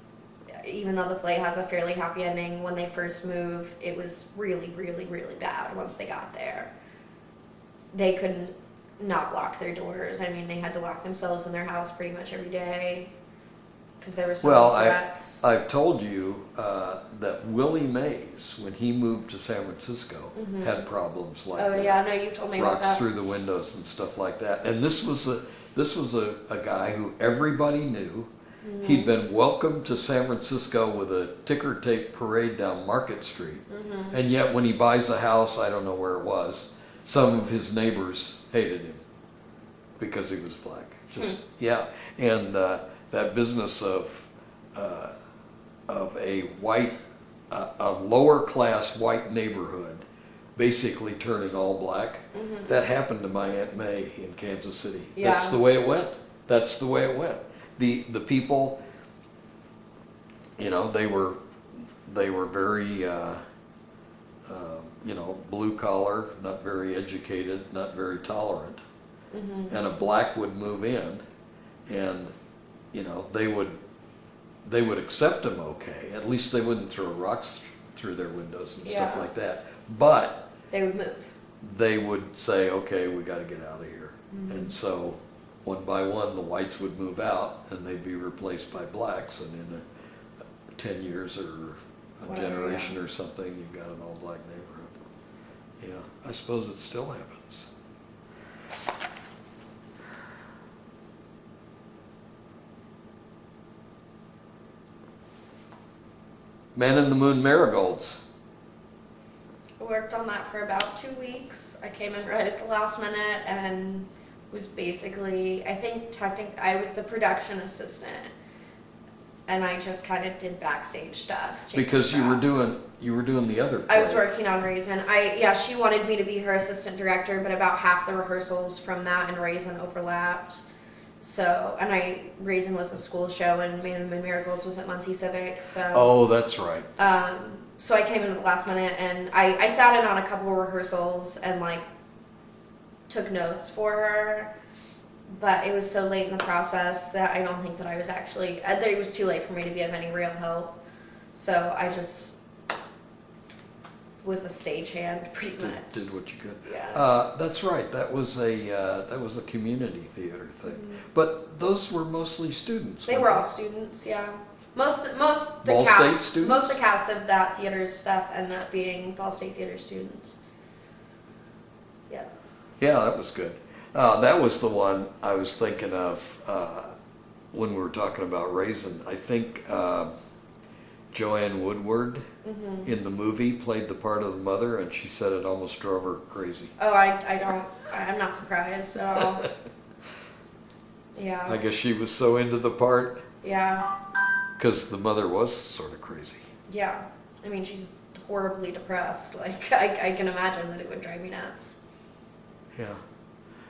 even though the play has a fairly happy ending, when they first move, it was really, really, really bad once they got there. They couldn't not lock their doors. I mean, they had to lock themselves in their house pretty much every day because there were so Well, many threats. I've told you that Willie Mays, when he moved to San Francisco, Mhm. had problems like Oh that. yeah, no, you told me about Rocks that. through the windows and stuff like that. And this was a guy who everybody knew. Mm-hmm. He'd been welcomed to San Francisco with a ticker tape parade down Market Street. Mm-hmm. And yet when he buys a house, I don't know where it was, some of his neighbors hated him because he was black. Just, yeah. And that business of a white, a lower class white neighborhood basically turning all black, that happened to my Aunt May in Kansas City. Yeah. That's the way it went. That's the way it went. The people, you know, they were very, blue collar, not very educated, not very tolerant. Mm-hmm. And a black would move in, and you know they would accept him okay. At least they wouldn't throw rocks through their windows and stuff Yeah. like that. But They would move. they would say, okay, we got to get out of here. Mhm. And so one by one, the whites would move out, and they'd be replaced by blacks. And in 10 years or a Whatever, generation or something, you've got an all-black neighborhood. Yeah, I suppose it still happens. Man in the Moon Marigolds. I worked on that for about 2 weeks. I came in right at the last minute and was basically, I think I was the production assistant. And I just kind of did backstage stuff. changed Because you were straps. doing the other I was play. working on Raisin. She wanted me to be her assistant director, but about half the rehearsals from that and Raisin overlapped. So, and Raisin was a school show and Man in the Moon Marigolds was at Muncie Civic, so. Oh, that's right. So I came in at the last minute and I sat in on a couple of rehearsals and like took notes for her, but it was so late in the process that I don't think that I was actually, it was too late for me to be of any real help. So I just was a stagehand pretty much. Did what you could. Yeah. That's right. That was a community theater thing. Mhm. But those were mostly students. They weren't were all students, yeah. Most the Ball State cast, students? most the cast of that theater's stuff ended up being Ball State Theater students. Yeah. Yeah, that was good. That was the one I was thinking of when we were talking about Raisin. I think Joanne Woodward Mhm. in the movie played the part of the mother, and she said it almost drove her crazy. Oh, I'm not surprised at all. I Yeah. guess she was so into the part Yeah. because the mother was sort of crazy. Yeah. I mean, she's horribly depressed. Like, I can imagine that it would drive me nuts. Yeah.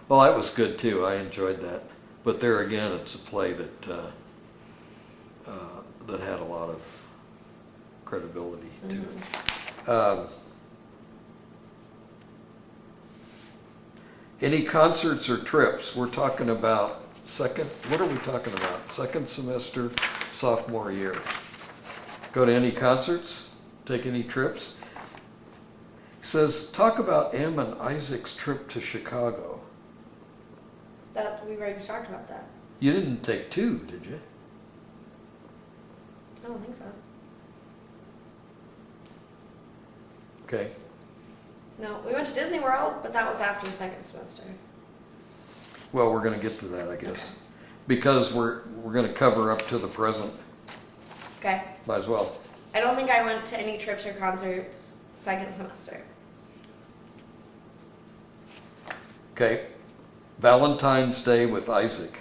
Well, that was good too. I enjoyed that. But there again, it's a play that that had a lot of credibility to it. Any concerts or trips? We're talking about what are we talking about? Second semester, sophomore year. Go to any concerts? Take any trips? It says, talk about Em and Isaac's trip to Chicago. That we already talked about that. You didn't take two, did you? I don't think so. Okay. No, we went to Disney World, but that was after the second semester. Well, we're going to get to that, I guess. Okay. Because we're going to cover up to the present. Okay. Might as well. I don't think I went to any trips or concerts second semester. Okay. Valentine's Day with Isaac.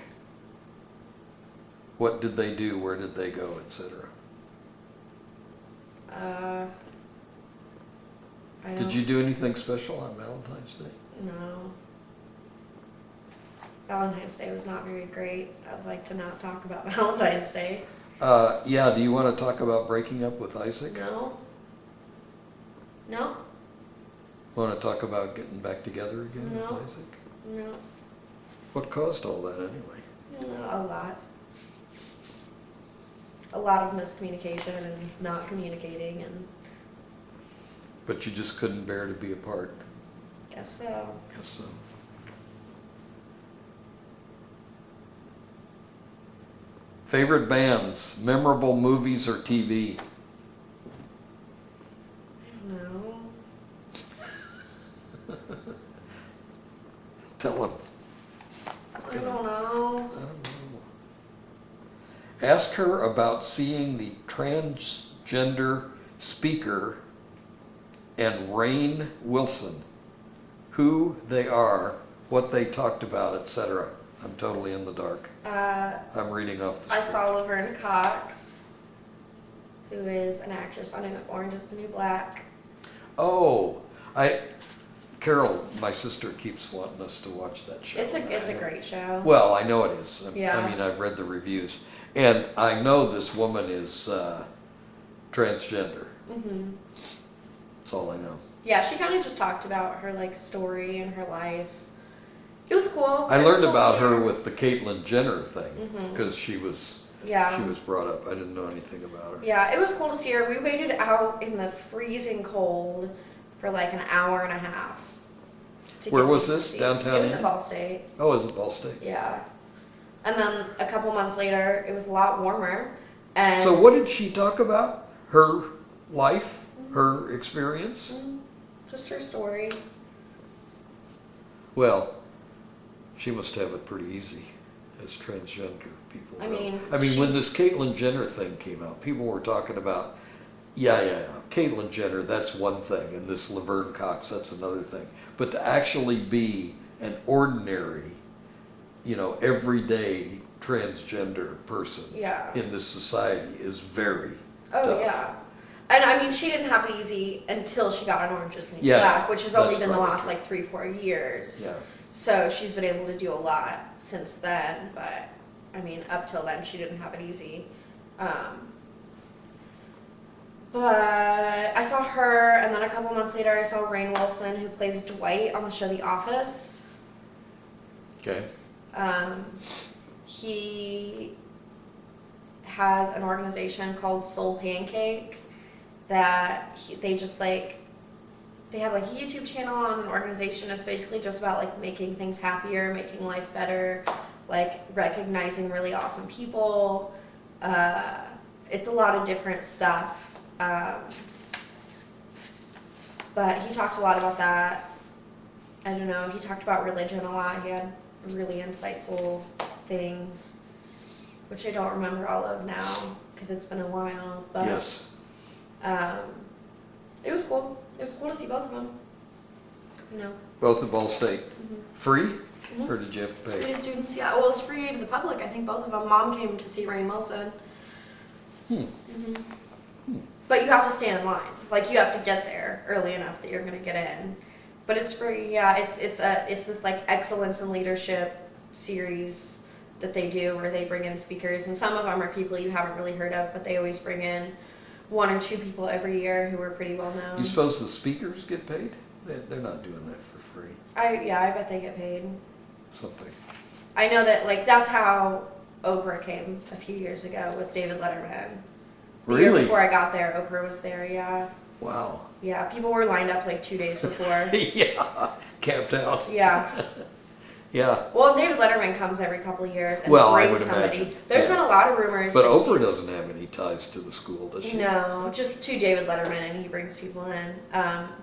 What did they do? Where did they go, etc.? Did you do anything special on Valentine's Day? No. Valentine's Day was not very great. I'd like to not talk about Valentine's Day. Yeah, do you want to talk about breaking up with Isaac? No. No? Want to talk about getting back together again No. with Isaac? No. What caused all that anyway? No, a lot. A lot of miscommunication and not communicating, and But you just couldn't bear to be apart. guess so. Guess so. Favorite bands, memorable movies or TV? I don't know. Tell them. I don't know. I don't know. Ask her about seeing the transgender speaker and Rainn Wilson, who they are, what they talked about, etc. I'm totally in the dark. I'm reading off the I script. saw Laverne Cox, who is an actress on Orange is the New Black. Oh, Carol, my sister, keeps wanting us to watch that show. It's a great show. Well, I know it is. Yeah. I mean, I've read the reviews. And I know this woman is transgender. Mhm. That's all I know. Yeah, she kind of just talked about her like story and her life. It was cool. I It was learned cool to about see her with the Caitlyn Jenner thing Mhm. because she was Yeah. brought up. I didn't know anything about her. Yeah, it was cool to see her. We waited out in the freezing cold for like an hour and a half. To Where get was decent this? seats. Downtown It was Indy? at Ball State. Oh, is it Ball State? Yeah. And then a couple months later, it was a lot warmer. And So what did she talk about? Her life, her experience? just her story. Well, she must have it pretty easy as transgender people. I go. mean, when this Caitlyn Jenner thing came out, people were talking about, yeah, Caitlyn Jenner, that's one thing, and this Laverne Cox, that's another thing. But to actually be an ordinary, everyday transgender person Yeah. in this society is very Oh, tough. yeah. And I mean, she didn't have it easy until she got on Orange is the New Yeah, Black, which has only that's been the probably last true. like 3-4 years. Yeah. So she's been able to do a lot since then, but I mean, up till then, she didn't have it easy. But I saw her, and then a couple months later, I saw Rainn Wilson, who plays Dwight on the show The Office. Okay. He has an organization called Soul Pancake that they have like a YouTube channel and an organization. It's basically just about like making things happier, making life better, like recognizing really awesome people. It's a lot of different stuff. But he talked a lot about that. I don't know, he talked about religion a lot. He had really insightful things, which I don't remember all of now because it's been a while. But Yes. it was cool. It was cool to see both of them. Both at Ball State. Free? Mhm. Or did you have to Free pay? to students, yeah. Well, it was free to the public. I think both of them. Mom came to see Rainn Wilson. But you have to stand in line. Like you have to get there early enough that you're gonna get in. But it's free. Yeah, it's this like excellence in leadership series that they do where they bring in speakers, and some of them are people you haven't really heard of, but they always bring in 1 or 2 people every year who are pretty well known. You suppose the speakers get paid? They're not doing that for free. I bet they get paid. Something. I know that, like, that's how Oprah came a few years ago with David Letterman. The year Really? before I got there, Oprah was there, yeah. Wow. Yeah, people were lined up like 2 days before. Yeah. Camped out. Yeah. Yeah. Well, David Letterman comes every couple of years and Well, I brings would somebody. imagine, There's yeah. been a lot of rumors. But that Oprah he's- doesn't have any ties to the school, does she? No, just to David Letterman, and he brings people in.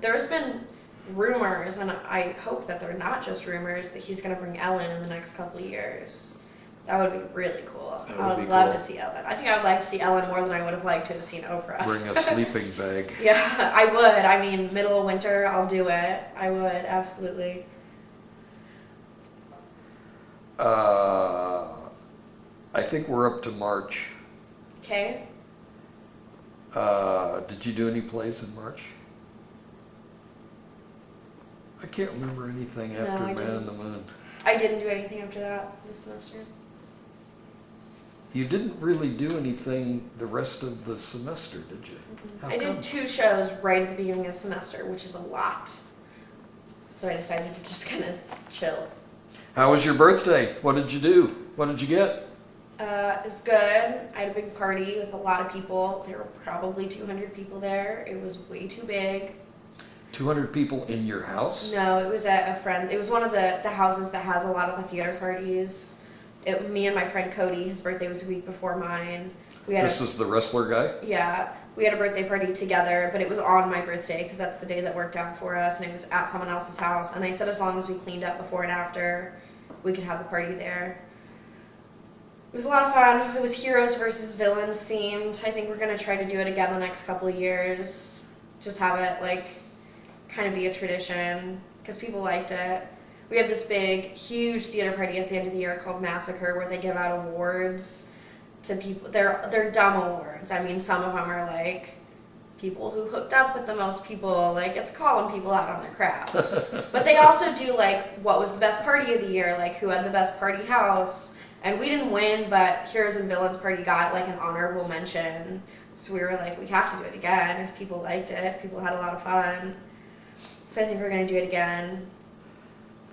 There's been rumors, and I hope that they're not just rumors, that he's going to bring Ellen in the next couple of years. That would be really cool. That I would would be love cool. to see Ellen. I think I would like to see Ellen more than I would have liked to have seen Oprah. Bring a sleeping bag. Yeah, I would. I mean, middle of winter, I'll do it. I would, absolutely. I think we're up to March. Okay. Did you do any plays in March? I can't remember anything No, after I Man didn't. in the Moon. I didn't do anything after that this semester. You didn't really do anything the rest of the semester, did you? How I come? did 2 shows right at the beginning of the semester, which is a lot. So I decided to just kind of chill. How was your birthday? What did you do? What did you get? It was good. I had a big party with a lot of people. There were probably 200 people there. It was way too big. 200 people in your house? No, it was at a friend. It was one of the houses that has a lot of the theater parties. Me and my friend Cody, his birthday was a week before mine. We had This is the wrestler guy? Yeah, we had a birthday party together, but it was on my birthday because that's the day that worked out for us, and it was at someone else's house. And they said as long as we cleaned up before and after, we could have the party there. It was a lot of fun. It was heroes versus villains themed. I think we're gonna try to do it again the next couple of years. Just have it like kind of be a tradition because people liked it. We have this big, huge theater party at the end of the year called Massacre, where they give out awards to people. They're dumb awards. I mean, some of them are like people who hooked up with the most people. Like, it's calling people out on their crap. But they also do like what was the best party of the year, like who had the best party house. And we didn't win, but Heroes and Villains Party got like an honorable mention. So we were like, we have to do it again if people liked it, if people had a lot of fun. So I think we're gonna do it again.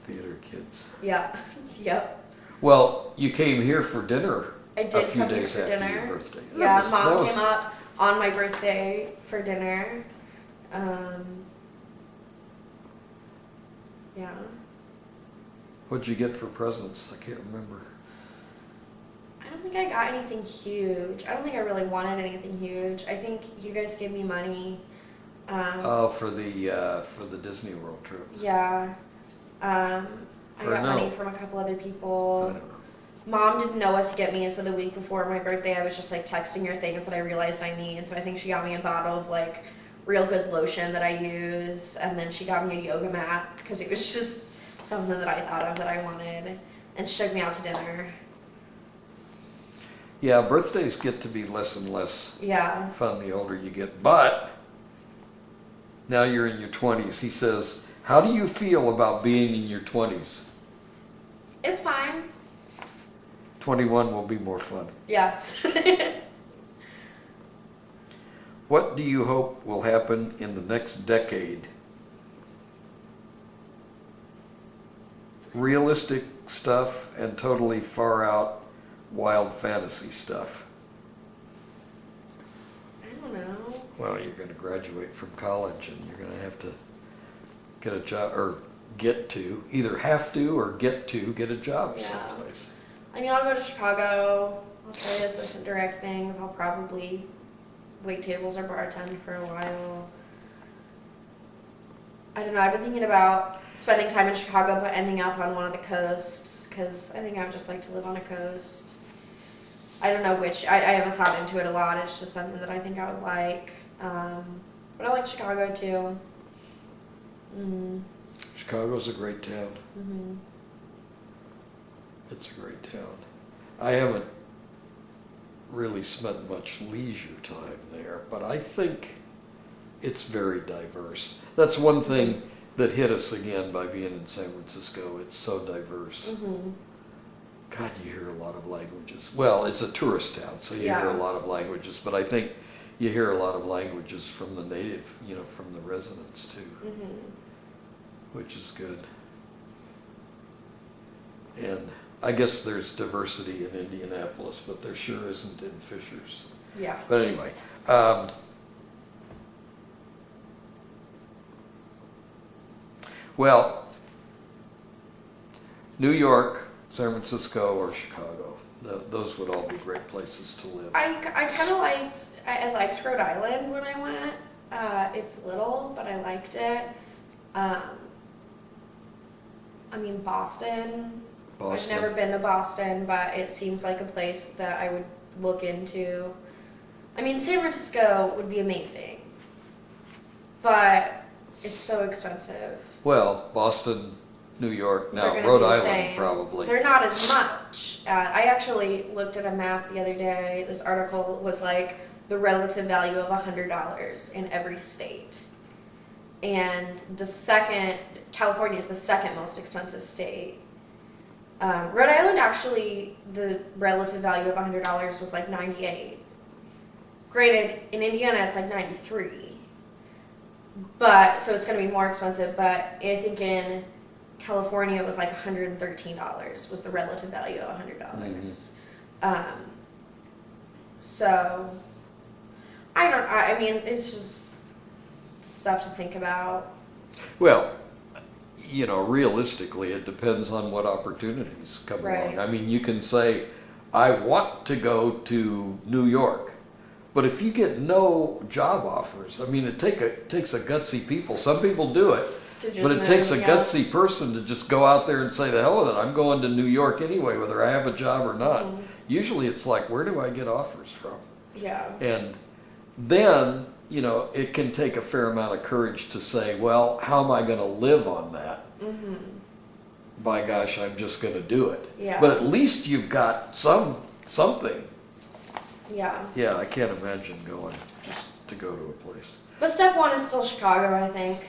Theater kids. Yeah. Yep. Well, you came here for dinner I a did few come here days for after dinner. your birthday. Yeah, That Mom was- came up on my birthday for dinner. Yeah. What'd you get for presents? I can't remember. I don't think I got anything huge. I don't think I really wanted anything huge. I think you guys gave me money. Oh, for the Disney World trip. Yeah. I Or got no. money from a couple other I people. don't know. Mom didn't know what to get me, so the week before my birthday, I was just like texting her things that I realized I need. So I think she got me a bottle of like real good lotion that I use, and then she got me a yoga mat because it was just something that I thought of that I wanted, and she took me out to dinner. Yeah, birthdays get to be less and less Yeah. fun the older you get. But now you're in your 20s. He says, how do you feel about being in your 20s? It's fine. 21 will be more fun. Yes. What do you hope will happen in the next decade? Realistic stuff and totally far out wild fantasy stuff. I don't know. Well, you're going to graduate from college and you're going to have to get a job, or either have to or get a job Yeah. someplace. I mean, I'll go to Chicago. I'll try to assistant direct things. I'll probably wait tables or bartend for a while. I don't know. I've been thinking about spending time in Chicago, but ending up on one of the coasts because I think I would just like to live on a coast. I don't know which. I haven't thought into it a lot. It's just something that I think I would like. But I like Chicago too. Chicago's a great town. Mm-hmm. It's a great town. I haven't really spent much leisure time there, but I think it's very diverse. That's one thing that hit us again by being in San Francisco. It's so diverse. Mm-hmm. God, you hear a lot of languages. Well, it's a tourist town, so you hear Yeah. a lot of languages, but I think you hear a lot of languages from the native, from the residents too, which is good. And I guess there's diversity in Indianapolis, but there sure isn't in Fishers. Yeah. But anyway, well, New York, San Francisco, or Chicago, those would all be great places to live. I kind of I liked Rhode Island when I went. It's little, but I liked it. I mean, Boston. I've never been to Boston, but it seems like a place that I would look into. I mean, San Francisco would be amazing, but it's so expensive. Well, Boston, New York, They're now gonna Rhode be the Island same. probably. They're not as much. I actually looked at a map the other day. This article was like the relative value of $100 in every state. And California is the second most expensive state. Rhode Island actually, the relative value of $100 was like 98. Granted, in Indiana it's like 93. But, so it's going to be more expensive, but I think in California it was like $113 was the relative value of $100. So, I mean, it's just stuff to think about. Well, realistically, it depends on what opportunities come Right. along. I mean, you can say, I want to go to New York, but if you get no job offers, I mean, it takes a gutsy people. Some people do it, To just but it move, takes a yeah. gutsy person to just go out there and say, the hell with it, I'm going to New York anyway, whether I have a job or not. Usually it's like, where do I get offers from? Yeah. And then, it can take a fair amount of courage to say, well, how am I going to live on that? By gosh, I'm just going to do it. Yeah. But at least you've got something. Yeah. Yeah, I can't imagine going just to go to a place. But step one is still Chicago, I think.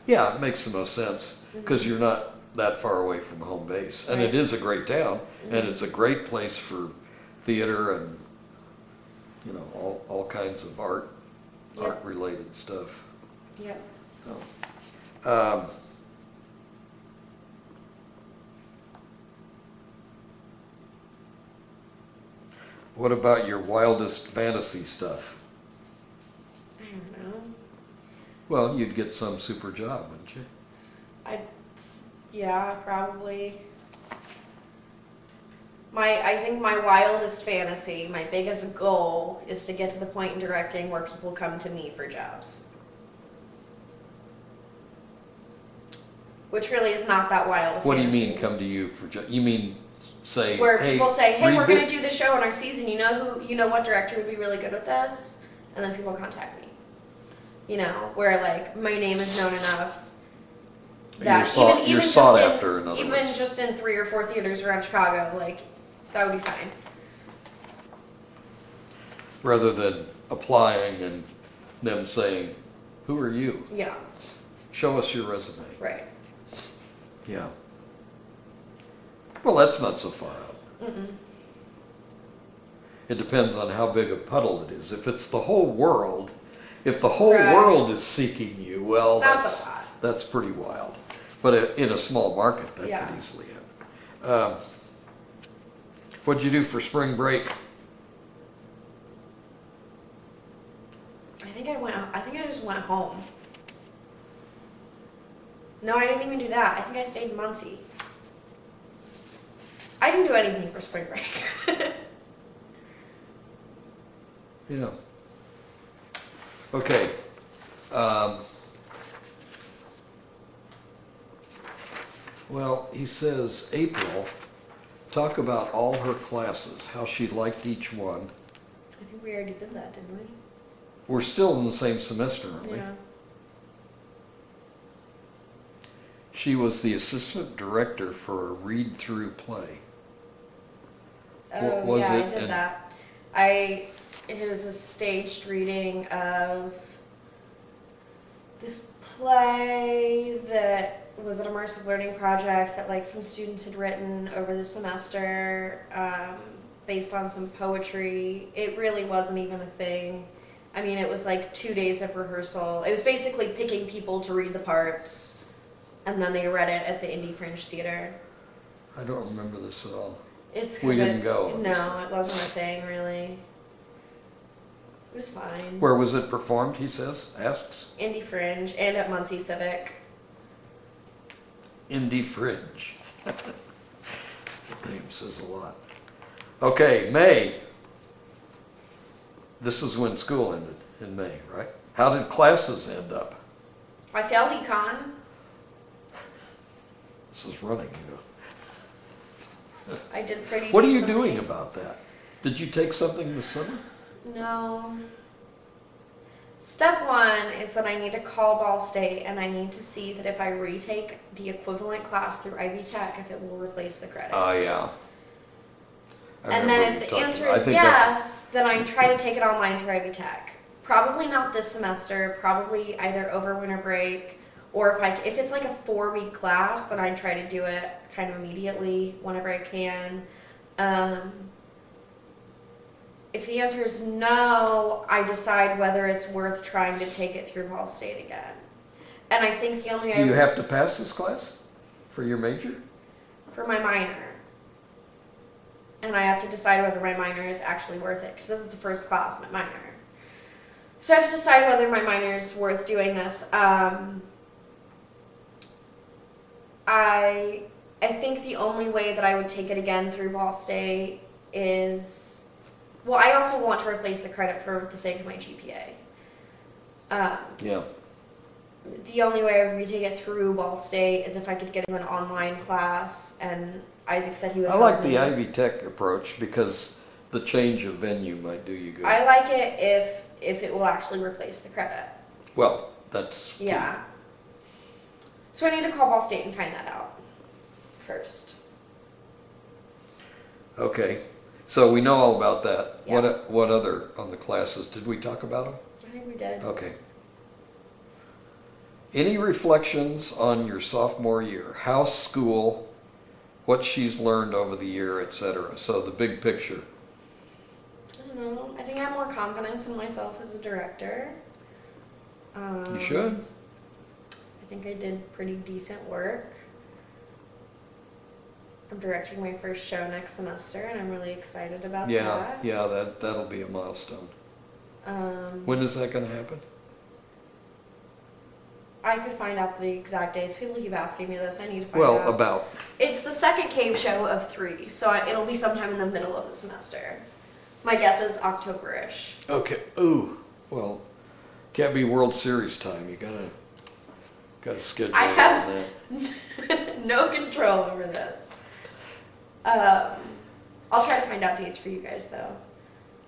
Yeah, it makes the most sense because you're not that far away from home base. And Right. it is a great town and it's a great place for theater and, all kinds of Yep. art-related stuff. Yep. What about your wildest fantasy stuff? I don't know. Well, you'd get some super job, wouldn't you? Yeah, probably. I think my wildest fantasy, my biggest goal, is to get to the point in directing where people come to me for jobs. Which really is not that wild. What do you mean come to you for job? You mean say, Where hey, people say, "Hey, read we're thi- going to do the show in our season. You know what director would be really good with this?" And then people contact me. Where like my name is known enough that you're even sought just after, in other even words. just in 3 or 4 theaters around Chicago, like that would be fine. rather than applying and them saying, who are you? Yeah, Show us your resume. right. Yeah. Well, that's not so far out. It depends on how big a puddle it is. If it's the whole world, if the whole Right. world is seeking you, well, That's a lot. that's pretty wild. But in a small market, that Yeah. could easily happen. What'd you do for spring break? I think I just went home. No, I didn't even do that. I think I stayed in Muncie. I didn't do anything for spring break. Yeah. Okay. Well, he says, April, talk about all her classes, how she liked each one. I think we already did that, didn't we? We're still in the same semester, aren't we? Yeah. She was the assistant director for a read-through play. Oh, was yeah, I it? did And- that. It was a staged reading of this play that was an immersive learning project that like some students had written over the semester, based on some poetry. It really wasn't even a thing. I mean, it was like 2 days of rehearsal. It was basically picking people to read the parts, and then they read it at the Indie Fringe Theater. I don't remember this at all. It's 'cause We didn't go. No, it wasn't a thing really. It was fine. Where was it performed, he asks? Indie Fringe and at Muncie Civic. Indie Fringe. The name says a lot. Okay, May. This is when school ended, in May, right? How did classes end up? I failed econ. This is running, I did pretty What are you decently. doing about that? Did you take something this summer? No. Step one is that I need to call Ball State and I need to see that if I retake the equivalent class through Ivy Tech, if it will replace the credit. Yeah. And then if the answer is yes, then I try to take it online through Ivy Tech. Probably not this semester, probably either over winter break, or if it's like a 4-week class, then I try to do it kind of immediately whenever I can. If the answer is no, I decide whether it's worth trying to take it through Ball State again. And I think the only Do you have to pass this class for your major? for my minor. And I have to decide whether my minor is actually worth it, because this is the first class of my minor. So I have to decide whether my minor is worth doing this. I think the only way that I would take it again through Ball State is, well, I also want to replace the credit for the sake of my GPA. Yeah. The only way I would retake it through Ball State is if I could get him an online class, and Isaac said he would I like help the me. Ivy Tech approach because the change of venue might do you good. I like it if it will actually replace the credit. Well, that's key. Yeah. So I need to call Ball State and find that out first. Okay. So we know all about that. Yeah. What other on the classes? Did we talk about them? I think we did. Okay. Any reflections on your sophomore year? House, school, what she's learned over the year, etc. So the big picture. I don't know. I think I have more confidence in myself as a director. You should. I think I did pretty decent work. I'm directing my first show next semester, and I'm really excited about that. Yeah, that'll be a milestone. Um, When is that going to happen? I could find out the exact dates. People keep asking me this. I need to find Well, out. about. It's the second cave show of 3, so it'll be sometime in the middle of the semester. My guess is October-ish. Okay. Ooh. Well, can't be World Series time. You gotta schedule I it have- on that. No control over this. I'll try to find out dates for you guys, though.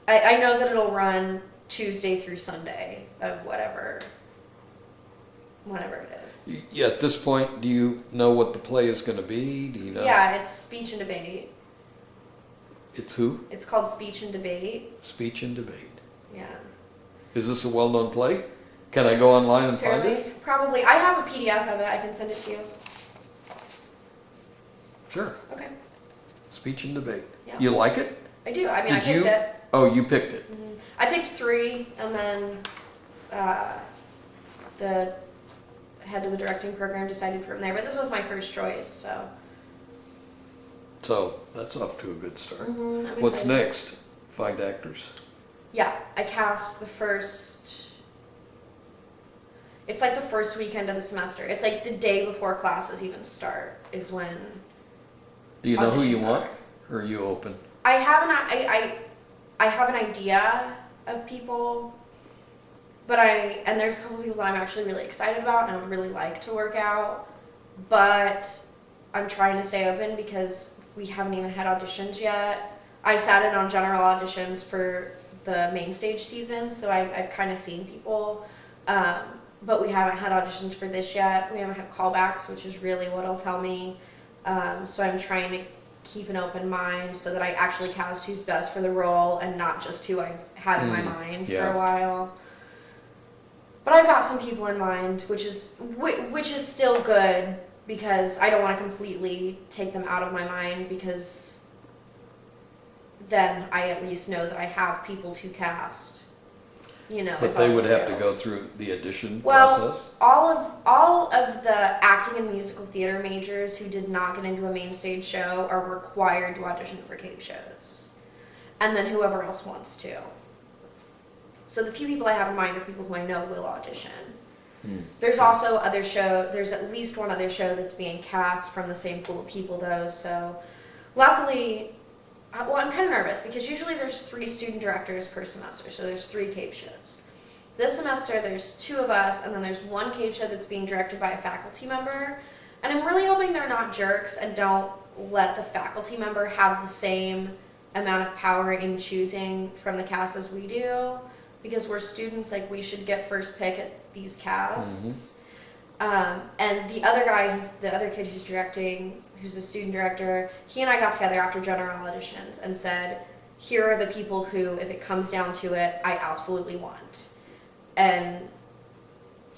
I know that it'll run Tuesday through Sunday of whenever it is. Yeah, at this point, do you know what the play is going to be? Do you know? Yeah, it's speech and debate. It's who? It's called Speech and Debate. Speech and Debate. Yeah. Is this a well-known play? Can I go online and find Fairly? it? Probably. I have a PDF of it. I can send it to you. Sure. Okay. Speech and Debate. Yeah. You like it? I do. I mean, I Did picked you? it. Oh, you picked it. Mhm. I picked 3, and then the head of the directing program decided from there. But this was my first choice, so. So that's off to a good start. I'm What's excited. next? Find actors. Yeah, I cast the first. It's like the first weekend of the semester. It's like the day before classes even start is when. Do you know who you auditions want? are. Or are you open? I have I have an idea of people, but there's a couple people that I'm actually really excited about and I would really like to work out, but I'm trying to stay open because we haven't even had auditions yet. I sat in on general auditions for the main stage season, so I've kind of seen people, but we haven't had auditions for this yet. We haven't had callbacks, which is really what'll tell me. So I'm trying to keep an open mind so that I actually cast who's best for the role and not just who I've had in my mind for yeah. a while. But I've got some people in mind, which is still good, because I don't want to completely take them out of my mind, because then I at least know that I have people to cast, you know. But if they all would else have to go fails. through the audition Well, process? all of the acting and musical theater majors who did not get into a main stage show are required to audition for cave shows. And then whoever else wants to. So the few people I have in mind are people who I know will audition. There's also there's at least one other show that's being cast from the same pool of people though, so luckily, well, I'm kind of nervous because usually there's 3 student directors per semester, so there's 3 cave shows. This semester there's 2 of us, and then there's 1 cave show that's being directed by a faculty member, and I'm really hoping they're not jerks and don't let the faculty member have the same amount of power in choosing from the cast as we do, because we're students, like, we should get first pick at these casts. And the other guy, the other kid who's directing, who's a student director, he and I got together after general auditions and said, here are the people who, if it comes down to it, I absolutely want. And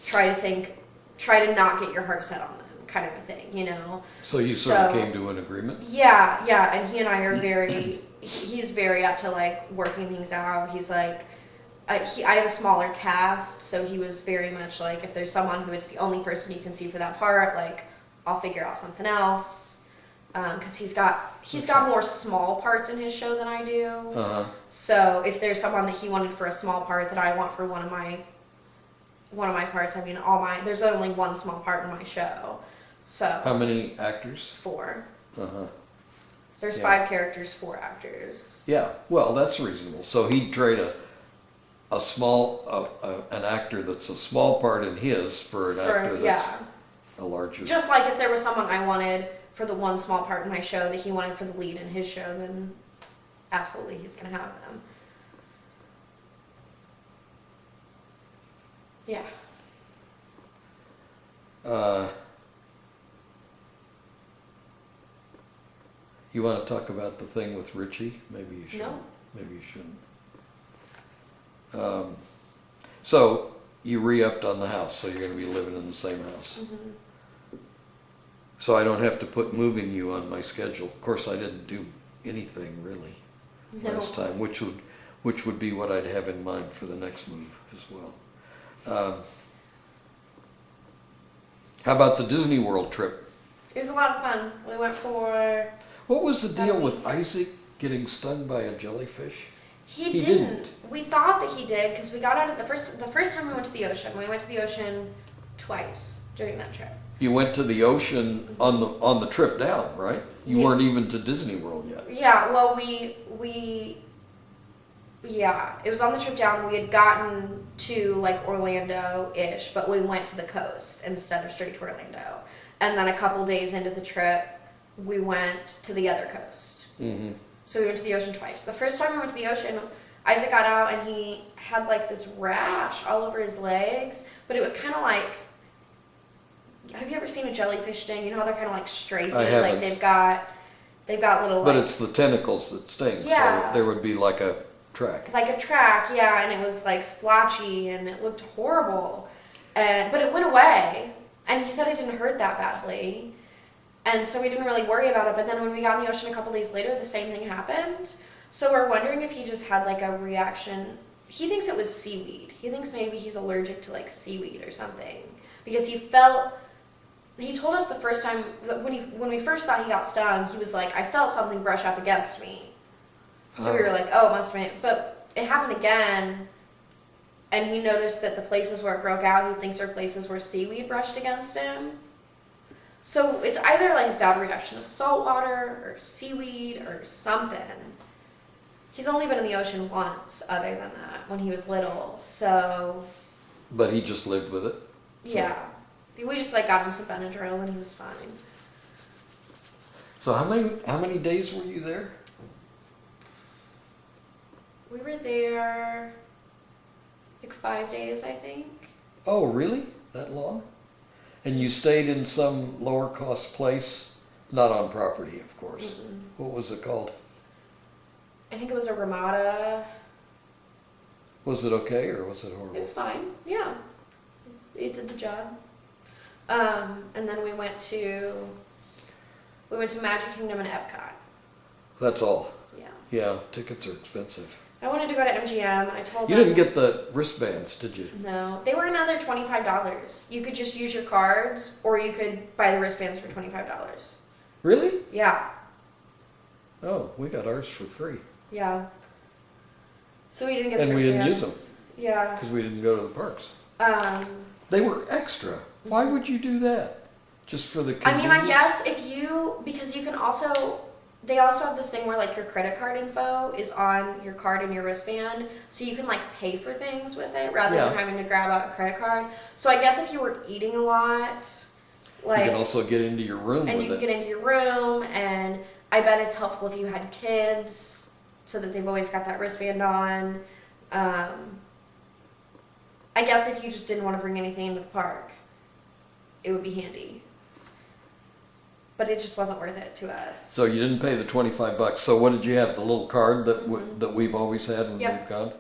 try to not get your heart set on them, kind of a thing, you know? So you sort of came to an agreement? Yeah, and he and I are he's very up to, like, working things out. He's like, I have a smaller cast, so he was very much like, if there's someone who it's the only person you can see for that part, like, I'll figure out something else. Because he's got more small parts in his show than I do. So if there's someone that he wanted for a small part that I want for one of my parts, I mean, there's only one small part in my show. So How many actors? 4. Uh-huh. There's Yeah. 5 characters, 4 actors. Yeah, well, that's reasonable. So he'd trade an actor that's a small part in his for an actor that's a larger. Just like if there was someone I wanted for the one small part in my show that he wanted for the lead in his show, then absolutely he's gonna have them. Yeah. You want to talk about the thing with Richie? Maybe you should. No. Maybe you shouldn't. So you re-upped on the house, so you're going to be living in the same house. So I don't have to put moving you on my schedule. Of course, I didn't do anything really last time, which would be what I'd have in mind for the next move as well. How about the Disney World trip? It was a lot of fun. We went for... What was the deal That with week. Isaac getting stung by a jellyfish? He He didn't. didn't. We thought that he did because we got out of the first time we went to the ocean. We went to the ocean twice during that trip. You went to the ocean on the trip down, right? You Yeah. weren't even to Disney World yet. Yeah, well, yeah, it was on the trip down. We had gotten to, like, Orlando-ish, but we went to the coast instead of straight to Orlando. And then a couple days into the trip, we went to the other coast. Mm-hmm. So we went to the ocean twice. The first time we went to the ocean, Isaac got out and he had, like, this rash all over his legs, but it was kind of like, have you ever seen a jellyfish sting? You know how they're kind of like stripy, I haven't. like they've got little, But like, it's the tentacles that sting, Yeah. so there would be like a track. like a track, yeah, and it was like splotchy and it looked horrible. But it went away, and he said it didn't hurt that badly. And so we didn't really worry about it, but then when we got in the ocean a couple days later, the same thing happened. So we're wondering if he just had like a reaction. He thinks it was seaweed. He thinks maybe he's allergic to like seaweed or something. Because he told us the first time, that when we first thought he got stung, he was like, I felt something brush up against me. So we were like, oh, it must have been, but it happened again, and he noticed that the places where it broke out, he thinks are places where seaweed brushed against him. So it's either like a bad reaction to salt water or seaweed or something. He's only been in the ocean once other than that, when he was little, so But he just lived with it. yeah. We just like got him some Benadryl and he was fine. So how many days were you there? We were there like 5 days, I think. Oh, really? That long? And you stayed in some lower cost place, not on property, of course. Mm-mm. What was it called? I think it was a Ramada. Was it okay or was it horrible? It was fine, yeah. It did the job. And then we went to Magic Kingdom and Epcot. That's all. Yeah. Yeah, tickets are expensive. I wanted to go to MGM. I told You them. didn't get the wristbands, did you? No, they were another $25. You could just use your cards, or you could buy the wristbands for $25. Really? Yeah, Oh, we got ours for free yeah. So we didn't get And the we didn't wristbands. use Yeah. because we didn't go to the parks. Um, They were extra. Why would you do that? Just for the I mean, I convenience? guess because you can also, they also have this thing where like your credit card info is on your card and your wristband, so you can like pay for things with it rather Yeah. than having to grab out a credit card. So I guess if you were eating a lot, You like, can also get into your room and with you can it. get into your room, and I bet it's helpful if you had kids so that they've always got that wristband on. I guess if you just didn't want to bring anything into the park, it would be handy. But it just wasn't worth it to us. So you didn't pay the $25. So what did you have? The little card that that we've always had when Yep. we've gone?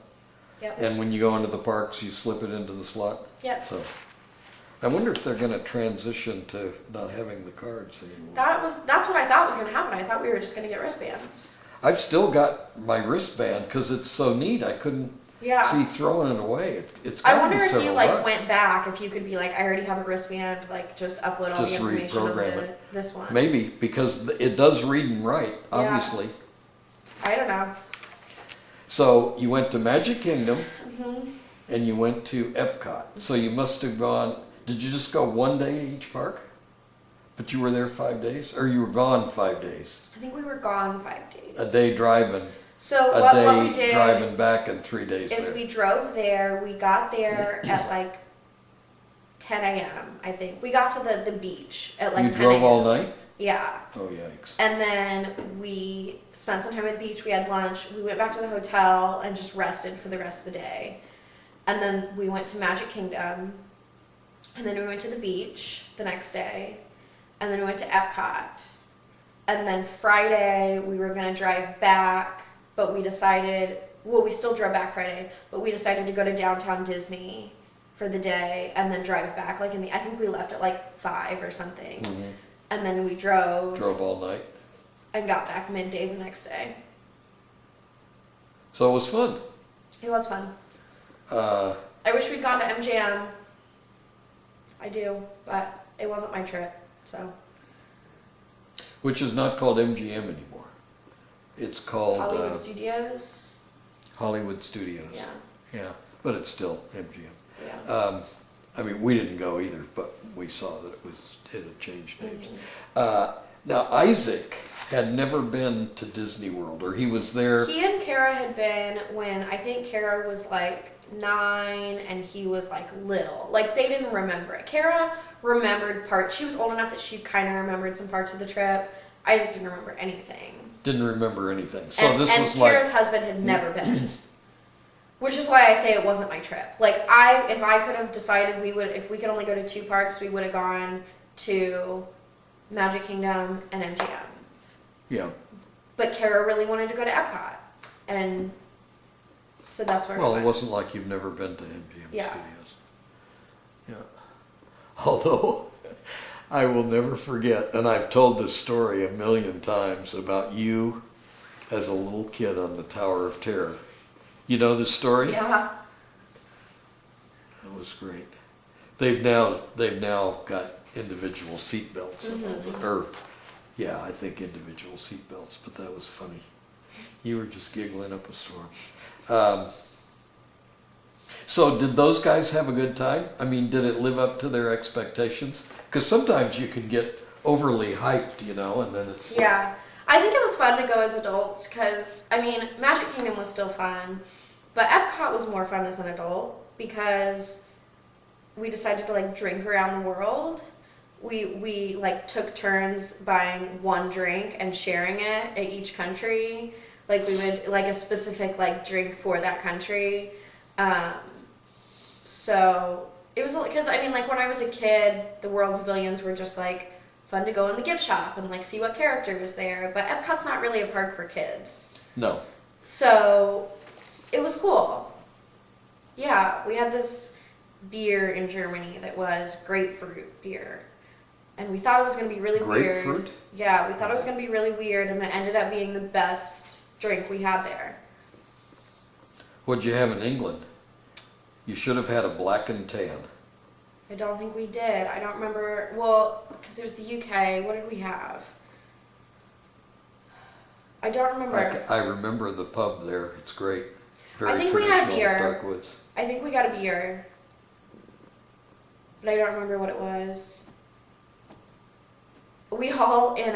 Yep. And when you go into the parks, you slip it into the slot? Yep. So I wonder if they're going to transition to not having the cards anymore. That's what I thought was going to happen. I thought we were just going to get wristbands. I've still got my wristband because it's so neat. I couldn't Yeah. see throwing it away. It's I got to wonder be if you several like bucks. went back, if you could be like, I already have a wristband, like just upload all Just the information of reprogram it. this one. Maybe because it does read and write, obviously. I don't know. So you went to Magic Kingdom Hmm. and you went to Epcot. So you must have gone. Did you just go one day to each park? But you were there 5 days, or you were gone 5 days? I think we were gone 5 days. A day driving, So a what day we did driving back, and 3 days is there. we drove there. We got there at like 10 a.m. I think we got to the beach at like You 10 drove a.m. all night? Yeah, Oh yikes! and then we spent some time at the beach. We had lunch. We went back to the hotel and just rested for the rest of the day. And then we went to Magic Kingdom, and then we went to the beach the next day, and then we went to Epcot. And then Friday we were gonna drive back, but we decided, well, we still drove back Friday, but we decided to go to downtown Disney for the day and then drive back like I think we left at like 5 or something. Mhm. And then we drove Drove all night. and got back midday the next day. So it was fun. It was fun. Uh, I wish we'd gone to MGM. I do, but it wasn't my trip, so. which is not called MGM anymore. It's called Hollywood Studios. Hollywood Studios. Yeah, Yeah, but it's still MGM. yeah. I mean, we didn't go either, but we saw that it had changed names. Mm-hmm. Now Isaac had never been to Disney World, or he was there. He and Kara had been when I think Kara was like 9 and he was like little. Like they didn't remember it. Kara remembered parts. She was old enough that she kind of remembered some parts of the trip. Isaac didn't remember anything. Didn't remember anything. So and, this and was Kara's like husband had never been. Which is why I say it wasn't my trip. Like if I could have decided if we could only go to 2 parks, we would have gone to Magic Kingdom and MGM. yeah. But Kara really wanted to go to Epcot, and so that's where. Well, we it went. wasn't like you've never been to MGM Yeah. Studios. Yeah. Although I will never forget, and I've told this story a million times about you as a little kid on the Tower of Terror. You know this story? Yeah. That was great. They've now got individual seat belts, or yeah, I think individual seat belts. But that was funny. You were just giggling up a storm. So did those guys have a good time? I mean, did it live up to their expectations? Because sometimes you can get overly hyped, you know, and then it's Yeah. I think it was fun to go as adults because I mean Magic Kingdom was still fun, but Epcot was more fun as an adult because we decided to like drink around the world. We like took turns buying one drink and sharing it at each country. Like we would like a specific like drink for that country. So it was because I mean like when I was a kid, the World Pavilions were just like fun to go in the gift shop and like see what character was there. But Epcot's not really a park for kids. no. So it was cool. Yeah, we had this beer in Germany that was grapefruit beer. And we thought it was going to be really weird. Grapefruit? Yeah, we thought it was going to be really weird, and it ended up being the best drink we had there. What'd you have in England? You should have had a black and tan. I don't think we did. I don't remember. Well, because it was the UK. What did we have? I don't remember. I remember the pub there. It's great. Very I think we had a traditional, beer. Dark Woods. I think we got a beer, but I don't remember what it was. We all in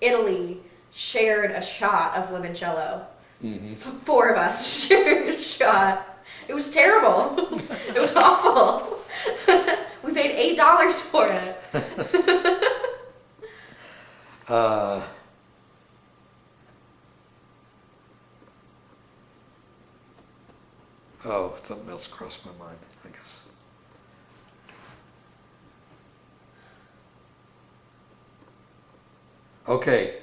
Italy shared a shot of limoncello. Mm-hmm. 4 of us shared a shot. It was terrible. It was awful. We paid $8 for it. Oh, something else crossed my mind, I guess. Okay.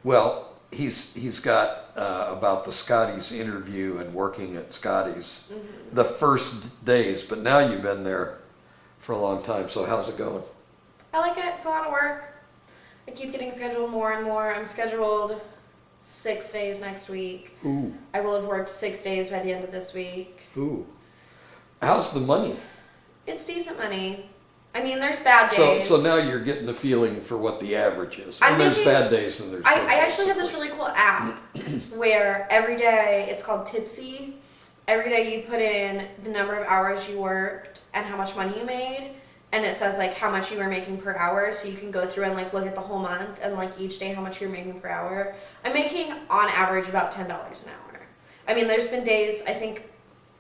Well, he's got about the Scotty's interview and working at Scotty's the first days, but now you've been there for a long time. So how's it going? I like it. It's a lot of work. I keep getting scheduled more and more. I'm scheduled 6 days next week. Ooh, I will have worked 6 days by the end of this week. ooh. How's the money? It's decent money. I mean, there's bad So days. so now you're getting a feeling for what the average is. I'm And there's thinking- bad days and there's good I days. actually have this really cool app where every day, it's called Tipsy. Every day you put in the number of hours you worked and how much money you made. And it says like how much you were making per hour. So you can go through and like look at the whole month and like each day how much you're making per hour. I'm making on average about $10 an hour. I mean, there's been days, I think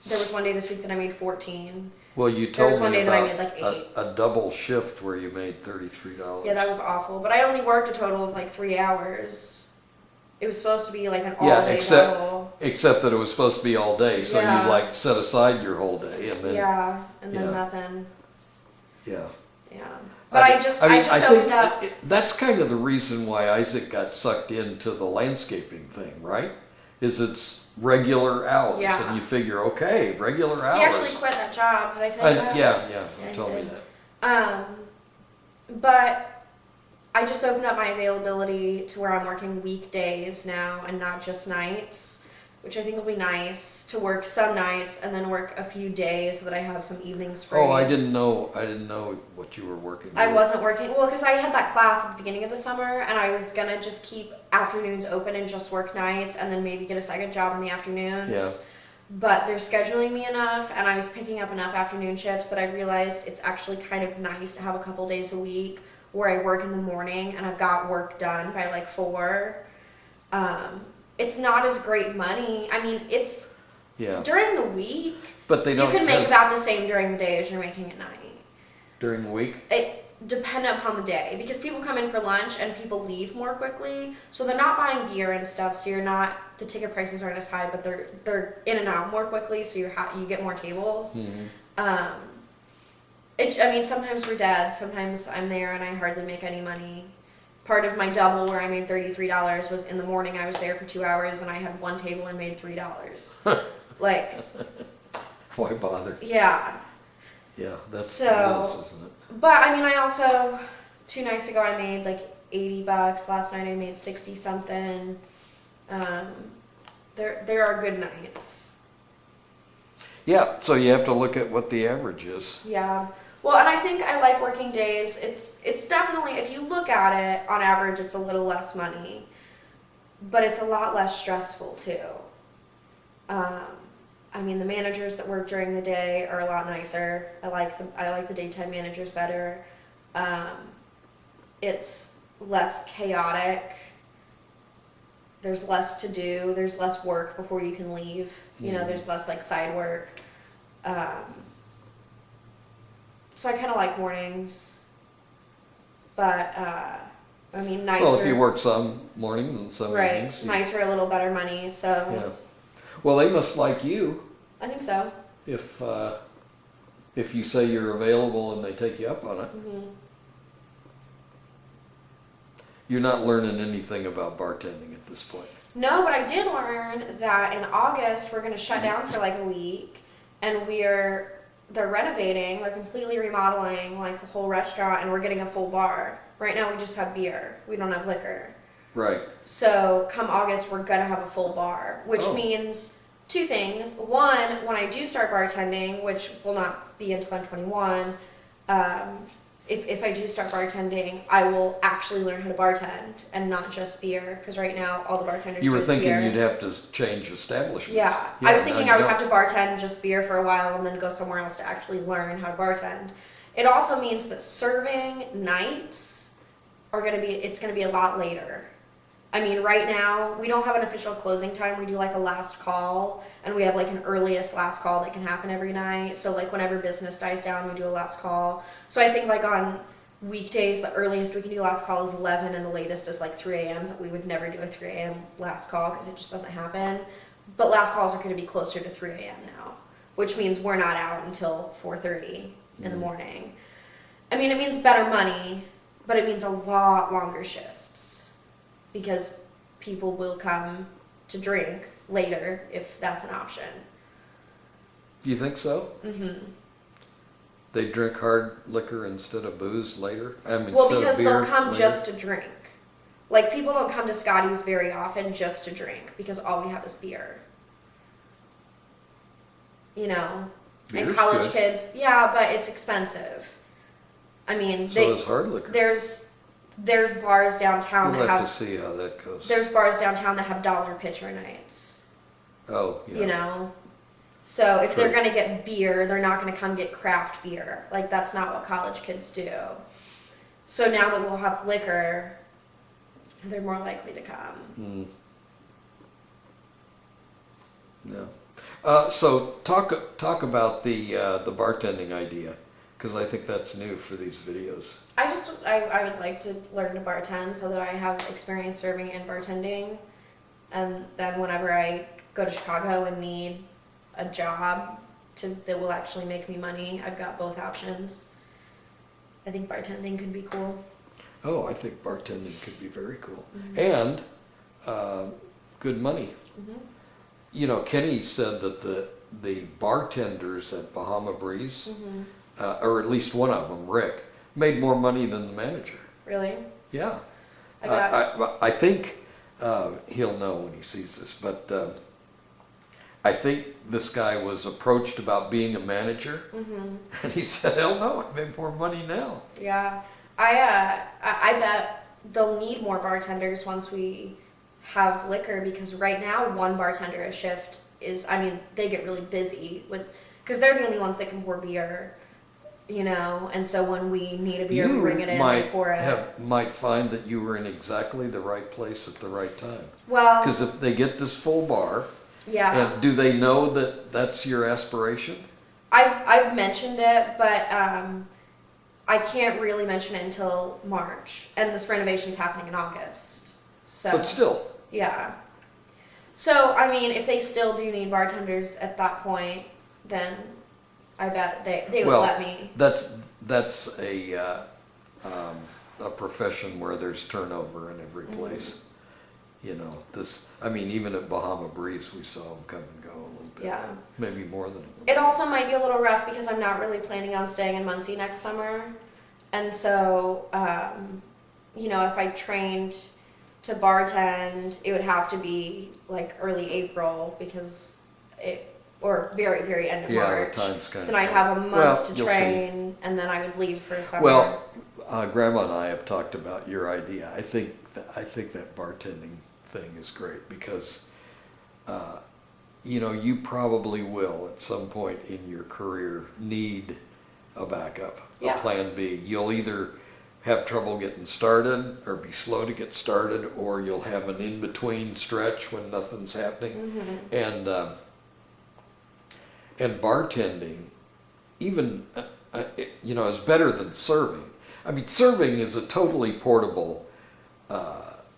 there was one day this week that I made 14. Well, you There told was one me day that I about made, like, 8. a double shift where you made $33. Yeah, that was awful. But I only worked a total of like 3 hours. It was supposed to be like an all Yeah, day except double. except that it was supposed to be all day, so Yeah. you like set aside your whole day and then Yeah, and then Yeah. nothing. yeah. Yeah. But I just mean, opened think up. that's kind of the reason why Isaac got sucked into the landscaping thing, right? Is it's regular hours, Yeah. and you figure, okay, regular hours. He actually quit that job. Did I tell you that? Yeah, Yeah, you he told me did. that. But I just opened up my availability to where I'm working weekdays now and not just nights, which I think will be nice to work some nights and then work a few days so that I have some evenings free. Oh, I didn't know what you were working. I with. wasn't working, well, because I had that class at the beginning of the summer and I was gonna just keep afternoons open and just work nights and then maybe get a second job in the afternoons. Yeah. But they're scheduling me enough and I was picking up enough afternoon shifts that I realized it's actually kind of nice to have a couple days a week where I work in the morning and I've got work done by like 4. It's not as great money. I mean, it's Yeah, during the week, but they you don't. can make has- about the same during the day as you're making at night. during the week. It dependent upon the day because people come in for lunch and people leave more quickly, so they're not buying beer and stuff. So you're not, the ticket prices aren't as high, but they're in and out more quickly, so you get more tables. Mhm. I mean, sometimes we're dead. Sometimes I'm there and I hardly make any money. Part of my double where I made $33 was in the morning I was there for 2 hours and I had one table and made $3. Like, Why bother? yeah. Yeah, that's So- what it is, isn't it? But I mean, I also 2 nights ago I made like $80. Last night I made 60 something. There are good nights. Yeah, so you have to look at what the average is. Yeah. Well, and I think I like working days. It's definitely, if you look at it on average, it's a little less money, but it's a lot less stressful too. I mean, the managers that work during the day are a lot nicer. I like the daytime managers better. It's less chaotic. There's less to do. There's less work before you can leave. You know, there's less like side work. So I kind of like mornings, but I mean nights. Well, are, if you work some mornings and some right, evenings. nights are a little better money. So Yeah. Well, they must like you I think so. if you say you're available and they take you up on it. Hmm. You're not learning anything about bartending at this point. No, but I did learn that in August we're going to shut down for like a week, and they're renovating, they're completely remodeling like the whole restaurant, and we're getting a full bar. Right now we just have beer. We don't have liquor. Right. So come August we're going to have a full bar, which Oh. means two things. One, when I do start bartending, which will not be until I'm 21, if I do start bartending, I will actually learn how to bartend and not just beer, because right now all the bartenders You were do is thinking beer. you'd have to change establishments. Yeah, I was now thinking you I would don't. have to bartend just beer for a while and then go somewhere else to actually learn how to bartend. It also means that serving nights it's gonna be a lot later. I mean, right now, we don't have an official closing time. We do like a last call, and we have like an earliest last call that can happen every night. So like whenever business dies down, we do a last call. So I think like on weekdays, the earliest we can do last call is 11 and the latest is like 3 a.m. But we would never do a 3 a.m. last call because it just doesn't happen. But last calls are going to be closer to 3 a.m. now, which means we're not out until 4:30 in the morning. I mean, it means better money, but it means a lot longer shifts because people will come to drink later if that's an option. You think so? Mm-hmm. They drink hard liquor instead of booze later? Well, instead because of beer they'll come later? just to drink. Like, people don't come to Scotty's very often just to drink because all we have is beer. You know? Beer's and college good. kids, yeah, but it's expensive. I mean, So is hard liquor. there's bars downtown We'll that have have to see how that goes. there's bars downtown that have $1 pitcher nights. Oh, yeah. You know? So if they're True. gonna get beer, they're not gonna come get craft beer. Like, that's not what college kids do. So now that we'll have liquor, they're more likely to come. Mm. Yeah. So talk about the bartending idea, because I think that's new for these videos. I would like to learn to bartend so that I have experience serving and bartending. And then whenever I go to Chicago and need a job that will actually make me money, I've got both options. I think bartending could be cool. Oh, I think bartending could be very cool. Mm-hmm. And good money. Mm-hmm. You know, Kenny said that the bartenders at Bahama Breeze, Mm-hmm. or at least one of them, Rick, made more money than the manager. Really? Yeah. I got I think he'll know when he sees this, but I think this guy was approached about being a manager, Mm-hmm. and he said, "Hell no, I make more money now." Yeah. I bet they'll need more bartenders once we have liquor, because right now one bartender a shift is, I mean, they get really busy because they're the only ones that can pour beer, you know, and so when we need a beer, we bring it in, they pour it. might find that you were in exactly the right place at the right time. Well, Because if they get this full bar, yeah, and do they know that that's your aspiration? I've mentioned it, but I can't really mention it until March, and this renovation's happening in August, so. But still, Yeah. So, I mean, if they still do need bartenders at that point, then I bet they would well, let me. that's a profession where there's turnover in every Mm-hmm. place. You know, even at Bahama Breeze, we saw them come and go a little bit. Yeah. Maybe more than a little. It also might be a little rough because I'm not really planning on staying in Muncie next summer. And so, you know, if I trained to bartend, it would have to be like early April or very, very end of Yeah, March. the time's kind of. Then I'd have a month Well, to you'll see. train, and then I would leave for summer. Well, Grandma and I have talked about your idea. I think that bartending thing is great because, you know, you probably will at some point in your career need a backup, Yeah. a plan B. You'll either have trouble getting started or be slow to get started, or you'll have an in-between stretch when nothing's happening. Mm-hmm. And bartending, even, you know, is better than serving. I mean, serving is a totally portable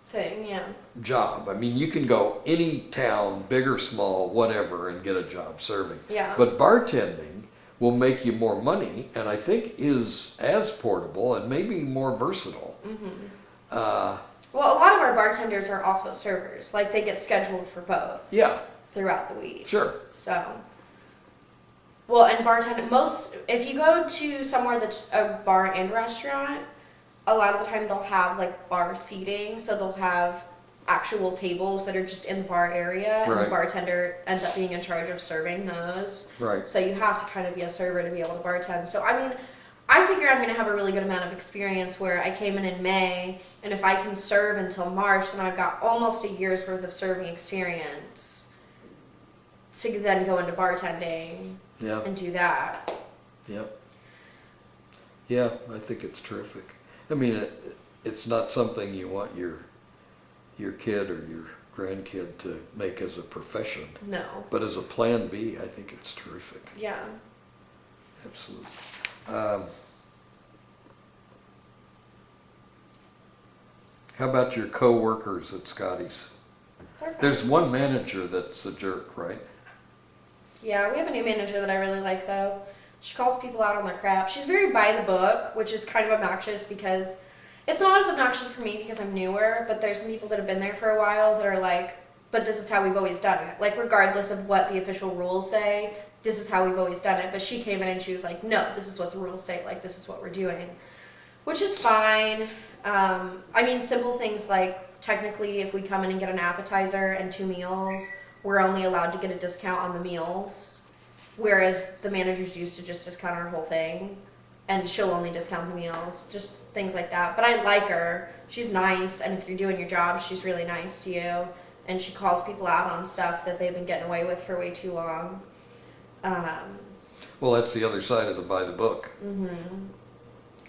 Thing, yeah. job. I mean, you can go any town, big or small, whatever, and get a job serving. Yeah. But bartending will make you more money, and I think is as portable and maybe more versatile. Mm-hmm. Well, a lot of our bartenders are also servers. Like they get scheduled for both Yeah, throughout the week. sure. So, well, and bartender, if you go to somewhere that's a bar and restaurant, a lot of the time they'll have like bar seating. So they'll have actual tables that are just in the bar area, and Right. the bartender ends up being in charge of serving those. Right. So you have to kind of be a server to be able to bartend. So, I mean, I figure I'm going to have a really good amount of experience where I came in May, and if I can serve until March, then I've got almost a year's worth of serving experience to then go into bartending Yeah. and do that. Yep. Yeah, I think it's terrific. I mean, it's not something you want your kid or your grandkid to make as a profession, No. but as a plan B, I think it's terrific. Yeah. Absolutely. How about your co-workers at Scotty's? They're fine. There's one manager that's a jerk, right? Yeah, we have a new manager that I really like though. She calls people out on their crap. She's very by the book, which is kind of obnoxious because it's not as obnoxious for me because I'm newer, but there's some people that have been there for a while that are like, but this is how we've always done it. Like regardless of what the official rules say, this is how we've always done it. But she came in and she was like, no, this is what the rules say. Like this is what we're doing, which is fine. I mean, simple things like technically if we come in and get an appetizer and 2 meals, we're only allowed to get a discount on the meals, whereas the managers used to just discount our whole thing, and she'll only discount the meals, just things like that. But I like her. She's nice, and if you're doing your job, she's really nice to you, and she calls people out on stuff that they've been getting away with for way too long. Well, that's the other side of the by the book.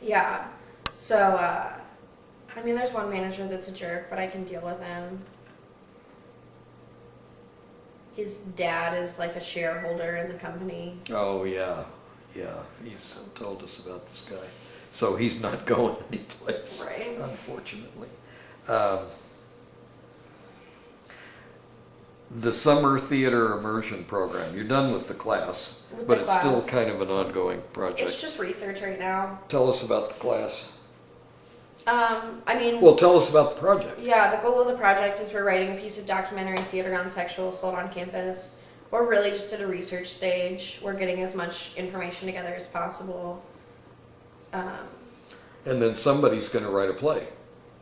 Yeah. So, I mean, there's one manager that's a jerk, but I can deal with him. His dad is like a shareholder in the company. Oh, yeah, yeah, he's told us about this guy. So he's not going anyplace, Right. unfortunately. The summer theater immersion program, you're done with the class, With but the it's still class. kind of an ongoing It's project. just research right now. Tell us about the class. I mean, Well, tell us about the project. yeah, the goal of the project is we're writing a piece of documentary theater on sexual assault on campus. We're really just at a research stage. We're getting as much information together as possible. And then somebody's gonna write a play.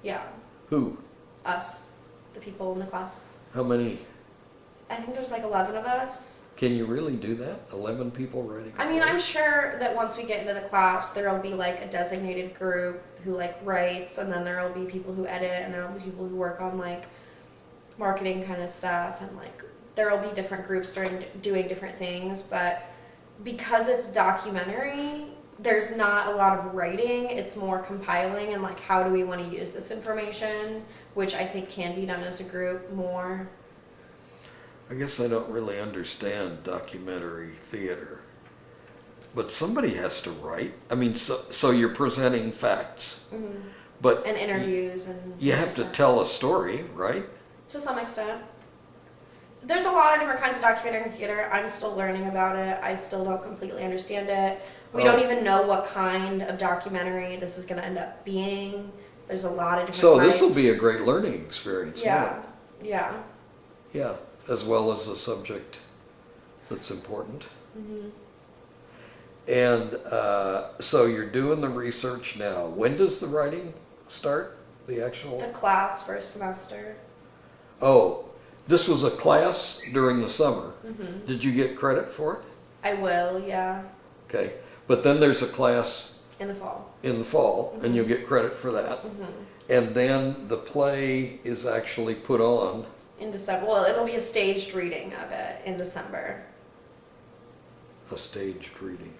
Yeah, Who? us, the people in the class. How many? I think there's like 11 of us. Can you really do that? 11 people writing a I mean, play? I'm sure that once we get into the class, there'll be like a designated group who like writes, and then there'll be people who edit, and there'll be people who work on like marketing kind of stuff, and like there'll be different groups doing different things. But because it's documentary, there's not a lot of writing. It's more compiling and like how do we want to use this information, which I think can be done as a group more. I guess I don't really understand documentary theater, but somebody has to write. I mean, so you're presenting facts, but And interviews and you things have like to that. tell a story, right? To some extent. There's a lot of different kinds of documentary theater. I'm still learning about it. I still don't completely understand it. We don't even know what kind of documentary this is going to end up being. There's a lot of different So types. this will be a great learning experience. Yeah, yeah. Yeah, as well as a subject that's important. And so you're doing the research now. When does the writing start? The actual? The class first semester. Oh, this was a class during the summer. Did you get credit for it? I will, yeah, Okay. But then there's a class in the fall. in the fall, and you'll get credit for that. And then the play is actually put on. In December. Well, it'll be a staged reading of it in December. A staged reading.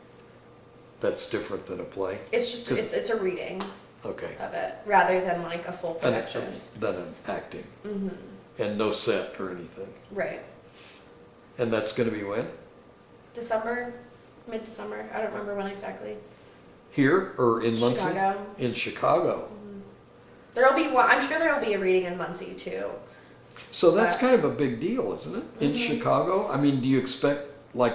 That's different than a play? It's just, 'Cause- it's a reading Okay. of it rather than like a full And production. then an acting. And no set or anything. Right. And that's going to be when? December, mid-December. I don't remember when exactly. Here or in Muncie? Chicago. In Chicago. There'll be one. I'm sure there'll be a reading in Muncie too. So that's But- kind of a big deal, isn't it? In Chicago? I mean, do you expect like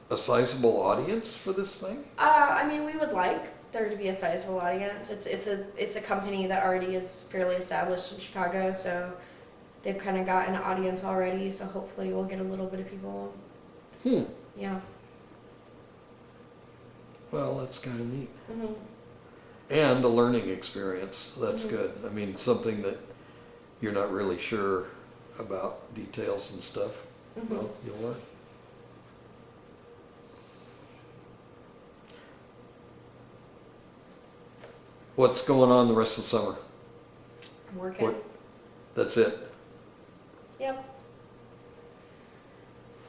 a sizable audience for this thing? I mean, we would like there to be a sizable audience. It's a company that already is fairly established in Chicago, so they've kind of got an audience already. So hopefully we'll get a little bit of people. Yeah. Well, that's kind of neat. Mhm. And a learning experience. That's good. I mean, something that you're not really sure about details and stuff. Well, you'll learn. What's going on the rest of the summer? I'm working. What? That's it. Yep.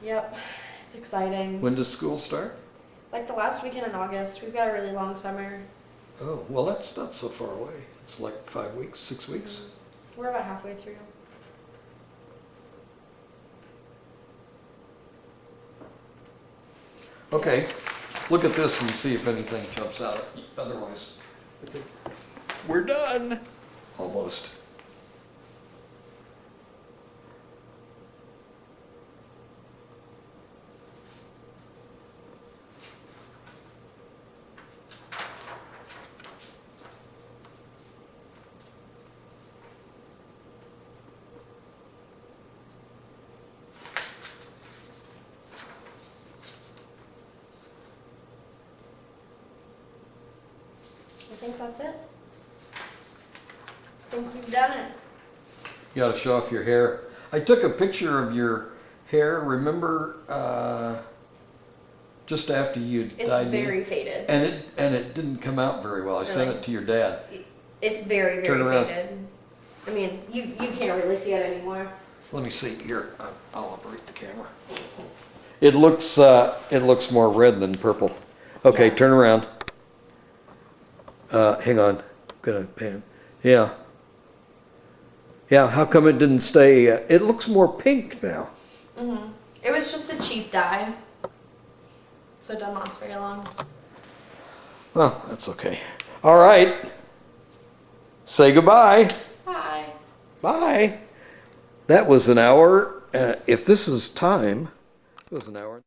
Yep. It's exciting. When does school start? Like the last weekend in August, we've got a really long summer. Oh, well, that's not so far away. It's like 5 weeks, 6 weeks. We're about halfway through. Okay, look at this and see if anything jumps out. Otherwise, I think we're done. Almost. I think that's it. I think we've done it. You gotta show off your hair. I took a picture of your hair, remember, just after you It's died. very faded. And it didn't come out very well. I sent Really? it to your dad. It's very, Turn very around. faded. I mean, you can't really see it anymore. Let me see here. I'll operate the camera. It looks more red than purple. Okay, Yeah. turn around. Hang on. Gonna pan. Yeah. Yeah. How come it didn't stay? It looks more pink now. It was just a cheap dye, so it doesn't last very long. Oh, that's okay. All right. Say goodbye. Bye. Bye. That was an hour. If this is time, it was an hour.